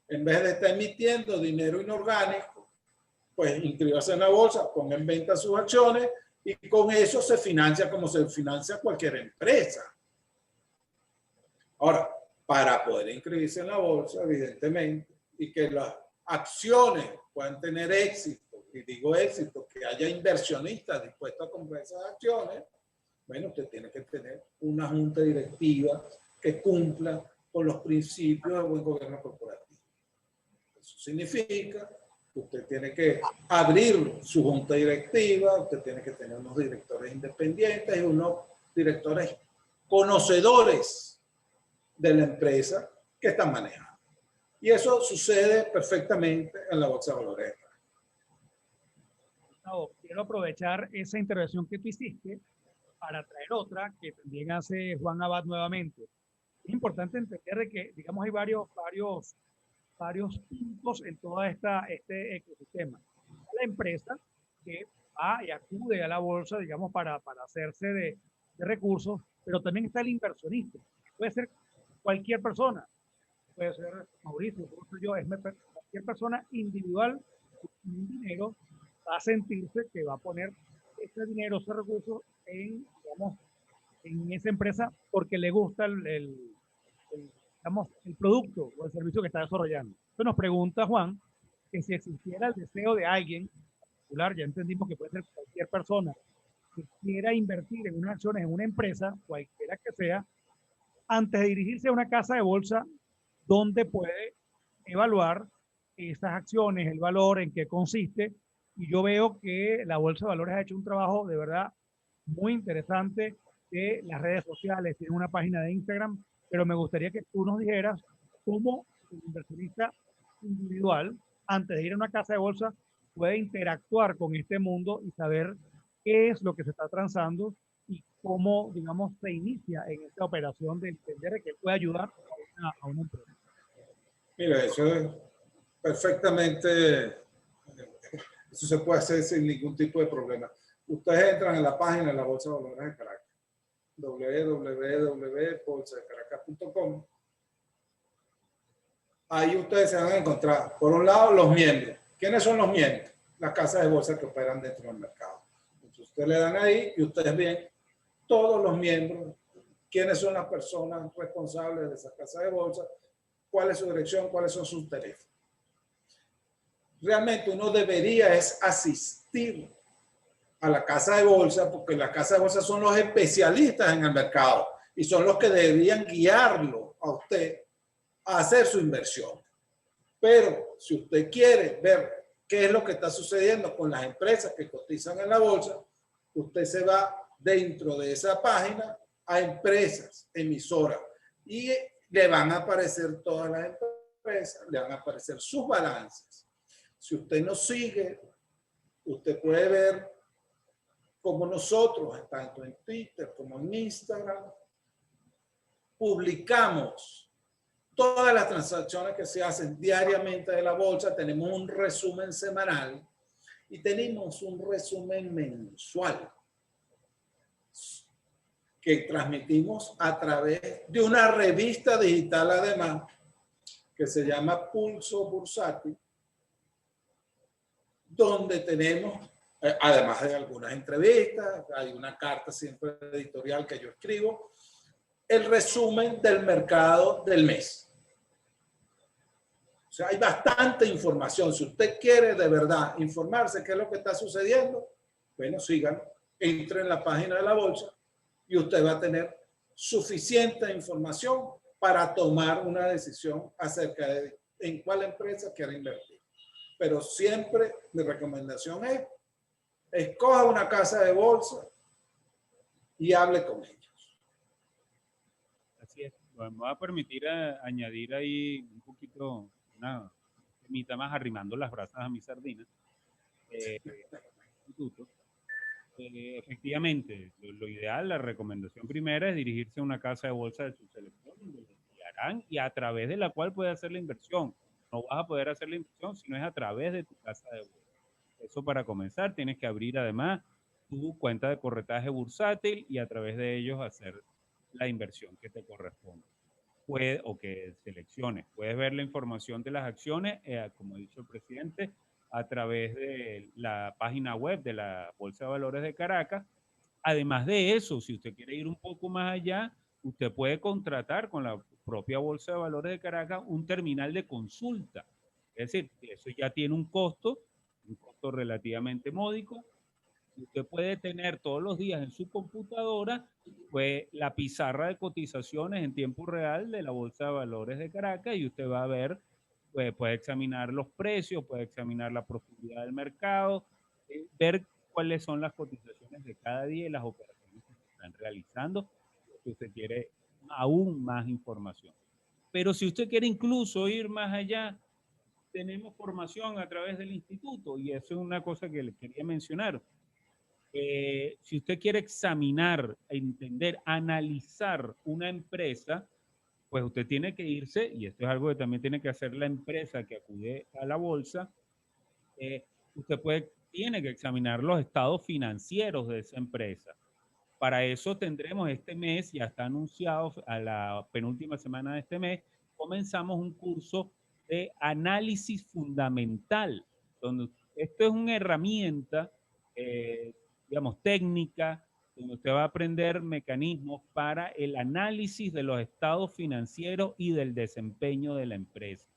En vez de estar emitiendo dinero inorgánico, pues inscríbase en la bolsa, ponga en venta sus acciones y con eso se financia como se financia cualquier empresa. Ahora, para poder inscribirse en la bolsa, evidentemente, y que las acciones puedan tener éxito, y digo éxito, que haya inversionistas dispuestos a comprar esas acciones, bueno, usted tiene que tener una junta directiva que cumpla con los principios del buen gobierno corporativo. Eso significa que usted tiene que abrir su junta directiva, usted tiene que tener unos directores independientes y unos directores conocedores de la empresa que están manejando. Y eso sucede perfectamente en la Bolsa de Valores. No, quiero aprovechar esa intervención que tú hiciste para traer otra que también hace Juan Abad nuevamente. Es importante entender que, digamos, hay varios puntos en todo este ecosistema. La empresa que va y acude a la bolsa, digamos, para hacerse de recursos, pero también está el inversionista. Puede ser cualquier persona, puede ser Mauricio, yo, es cualquier persona individual con dinero va a sentirse que va a poner ese dinero, ese recurso en, digamos, en esa empresa porque le gusta digamos, el producto o el servicio que está desarrollando. Entonces nos pregunta Juan que si existiera el deseo de alguien particular, ya entendimos que puede ser cualquier persona que quiera invertir en unas acciones en una empresa, cualquiera que sea, antes de dirigirse a una casa de bolsa, ¿dónde puede evaluar esas acciones, el valor, en qué consiste? Y yo veo que la Bolsa de Valores ha hecho un trabajo de verdad muy interesante de las redes sociales, tiene una página de Instagram, pero me gustaría que tú nos dijeras cómo un inversionista individual, antes de ir a una casa de bolsa, puede interactuar con este mundo y saber qué es lo que se está transando y cómo, digamos, se inicia en esta operación de entender que puede ayudar a una empresa. Mira, eso es perfectamente, eso se puede hacer sin ningún tipo de problema. ustedes entran en la página de la Bolsa de Valores de Caracas, www.bolsadecaracas.com. Ahí ustedes se van a encontrar, por un lado, los miembros. ¿Quiénes son los miembros? Las casas de bolsa que operan dentro del mercado. Entonces, ustedes le dan ahí y ustedes ven todos los miembros, quiénes son las personas responsables de esa casa de bolsa, cuál es su dirección, cuáles son sus teléfonos. Realmente uno debería es asistir a la casa de bolsa, porque la casa de bolsa son los especialistas en el mercado y son los que deberían guiarlo a usted a hacer su inversión. Pero si usted quiere ver qué es lo que está sucediendo con las empresas que cotizan en la bolsa, usted se va dentro de esa página a empresas emisoras y le van a aparecer todas las empresas, le van a aparecer sus balances. Si usted nos sigue, usted puede ver cómo nosotros, tanto en Twitter como en Instagram, publicamos todas las transacciones que se hacen diariamente de la bolsa. Tenemos un resumen semanal y tenemos un resumen mensual que transmitimos a través de una revista digital, además, que se llama Pulso Bursátil, donde tenemos, además de algunas entrevistas, hay una carta siempre editorial que yo escribo, el resumen del mercado del mes. O sea, hay bastante información. Si usted quiere de verdad informarse qué es lo que está sucediendo, bueno, síganos, entre en la página de la bolsa y usted va a tener suficiente información para tomar una decisión acerca de en cuál empresa quiere invertir. Pero siempre mi recomendación es, escoja una casa de bolsa y hable con ellos. Así es. Me va a permitir añadir ahí un poquito, una temita más, arrimando las brasas a mi sardina. Efectivamente, lo ideal, la recomendación primera es dirigirse a una casa de bolsa de su selección, donde le guiarán y a través de la cual puede hacer la inversión. No vas a poder hacer la inversión si no es a través de tu casa de bolsa. Eso para comenzar, tienes que abrir además tu cuenta de corretaje bursátil y a través de ellos hacer la inversión que te corresponde. O que selecciones. Puedes ver la información de las acciones, como ha dicho el presidente, a través de la página web de la Bolsa de Valores de Caracas. Además de eso, si usted quiere ir un poco más allá, usted puede contratar con la propia Bolsa de Valores de Caracas un terminal de consulta. Es decir, eso ya tiene un costo relativamente módico. Usted puede tener todos los días en su computadora pues, la pizarra de cotizaciones en tiempo real de la Bolsa de Valores de Caracas y usted va a ver, pues, puede examinar los precios, puede examinar la profundidad del mercado, ver cuáles son las cotizaciones de cada día y las operaciones que se están realizando. Si usted quiere aún más información. Pero si usted quiere incluso ir más allá, tenemos formación a través del instituto y eso es una cosa que le quería mencionar. Si usted quiere examinar, entender, analizar una empresa, pues usted tiene que irse, y esto es algo que también tiene que hacer la empresa que acude a la bolsa, usted tiene que examinar los estados financieros de esa empresa. Para eso tendremos este mes, ya está anunciado a la penúltima semana de este mes, comenzamos un curso de análisis fundamental, donde esto es una herramienta digamos, técnica, donde usted va a aprender mecanismos para el análisis de los estados financieros y del desempeño de la empresa.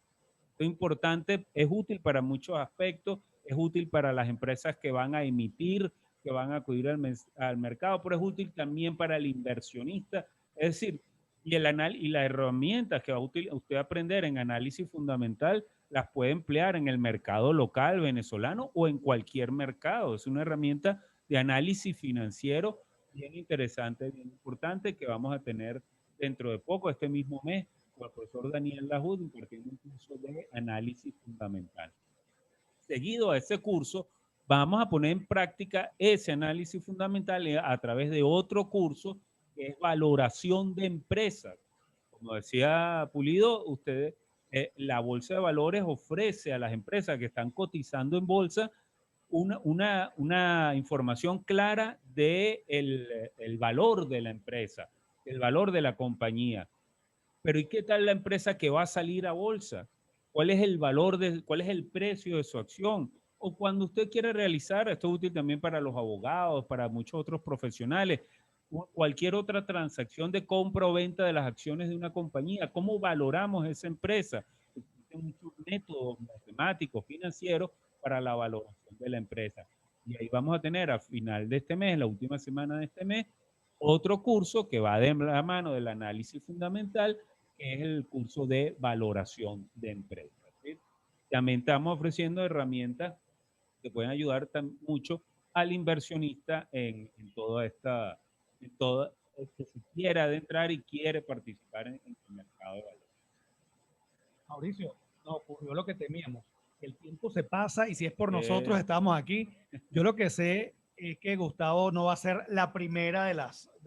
Esto es importante, es útil para muchos aspectos, es útil para las empresas que van a emitir, que van a acudir al mercado, pero es útil también para el inversionista. Es decir, y las herramientas que va a usted aprender en análisis fundamental las puede emplear en el mercado local venezolano o en cualquier mercado. Es una herramienta de análisis financiero bien interesante, bien importante, que vamos a tener dentro de poco, este mismo mes, con el profesor Daniel Lajud, impartiendo un curso de análisis fundamental. Seguido a ese curso, vamos a poner en práctica ese análisis fundamental a través de otro curso, que es valoración de empresas. Como decía Pulido, la Bolsa de Valores ofrece a las empresas que están cotizando en bolsa una información clara de el valor de la empresa, el valor de la compañía. Pero ¿y qué tal la empresa que va a salir a bolsa? ¿Cuál es el valor cuál es el precio de su acción? O cuando usted quiere realizar, esto es útil también para los abogados, para muchos otros profesionales, cualquier otra transacción de compra o venta de las acciones de una compañía, ¿cómo valoramos esa empresa? Existen muchos métodos matemáticos, financieros para la valoración de la empresa. Y ahí vamos a tener a final de este mes, la última semana de este mes, otro curso que va de la mano del análisis fundamental, que es el curso de valoración de empresas, ¿sí? También estamos ofreciendo herramientas que pueden ayudar mucho al inversionista en toda esta, que se quiera adentrar y quiere participar en el mercado de valores. Mauricio, nos ocurrió lo que temíamos. El tiempo se pasa y si es por nosotros estamos aquí. Yo lo que sé es que Gustavo no va a ser la primera de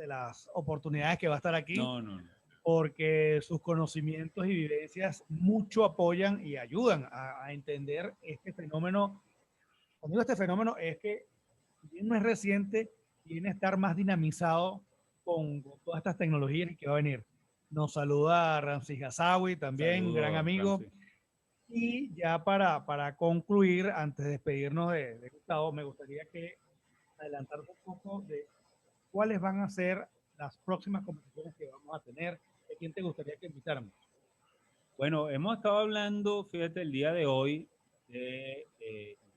las oportunidades que va a estar aquí. No, no, no. Porque sus conocimientos y vivencias mucho apoyan y ayudan a entender este fenómeno. Cuando digo este fenómeno es que, si bien no es reciente, tiene que estar más dinamizado con todas estas tecnologías que va a venir. Nos saluda Ramsis Gazawi, también un gran amigo. Ramsey. Y ya para concluir, antes de despedirnos de Gustavo, me gustaría que adelantar un poco de cuáles van a ser las próximas conversaciones que vamos a tener. ¿De quién te gustaría que invitáramos? Bueno, hemos estado hablando, fíjate, el día de hoy,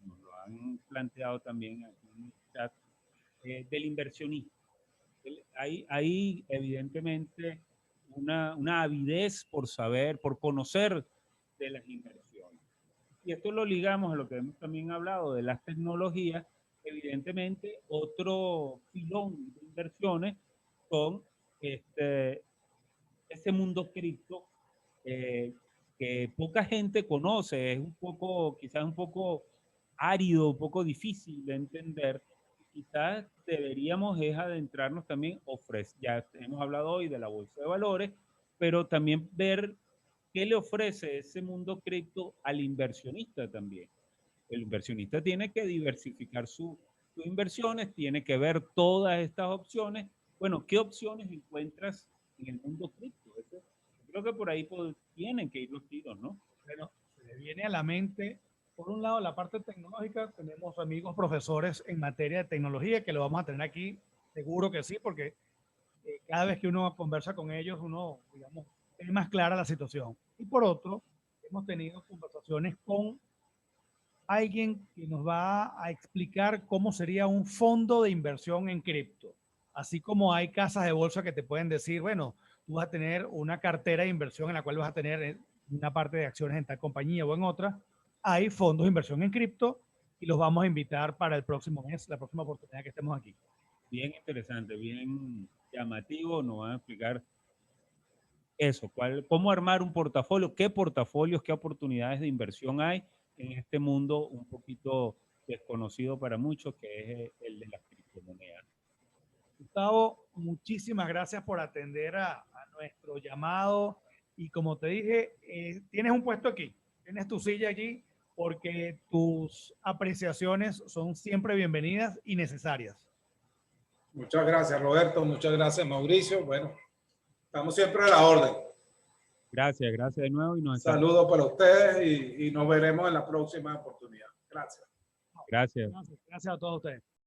nos lo han planteado también aquí en el chat, del inversionista. Hay evidentemente una avidez por saber, por conocer de las inversiones. Y esto lo ligamos a lo que hemos también hablado de las tecnologías. Evidentemente, otro filón de inversiones son ese mundo cripto que poca gente conoce, es un poco, quizás un poco árido, un poco difícil de entender. Quizás deberíamos adentrarnos también, ya hemos hablado hoy de la bolsa de valores, pero también ver qué le ofrece ese mundo cripto al inversionista también. El inversionista tiene que diversificar sus inversiones, tiene que ver todas estas opciones. Bueno, ¿qué opciones encuentras en el mundo cripto? Creo que por ahí tienen que ir los tiros, ¿no? Bueno, se me viene a la mente, por un lado, la parte tecnológica. Tenemos amigos profesores en materia de tecnología que lo vamos a tener aquí, seguro que sí, porque cada vez que uno conversa con ellos, uno, digamos, tiene más clara la situación. Y por otro, hemos tenido conversaciones con alguien que nos va a explicar cómo sería un fondo de inversión en cripto. Así como hay casas de bolsa que te pueden decir, bueno, tú vas a tener una cartera de inversión en la cual vas a tener una parte de acciones en tal compañía o en otra, hay fondos de inversión en cripto y los vamos a invitar para el próximo mes, la próxima oportunidad que estemos aquí. Bien interesante, bien llamativo, nos van a explicar eso, cómo armar un portafolio, qué portafolios, qué oportunidades de inversión hay en este mundo un poquito desconocido para muchos, que es el de las criptomonedas. Gustavo, muchísimas gracias por atender a nuestro llamado y como te dije, tienes un puesto aquí, tienes tu silla allí porque tus apreciaciones son siempre bienvenidas y necesarias. Muchas gracias, Roberto. Muchas gracias, Mauricio. Bueno, estamos siempre a la orden. Gracias de nuevo. Saludos para ustedes y nos veremos en la próxima oportunidad. Gracias. Gracias. Gracias a todos ustedes.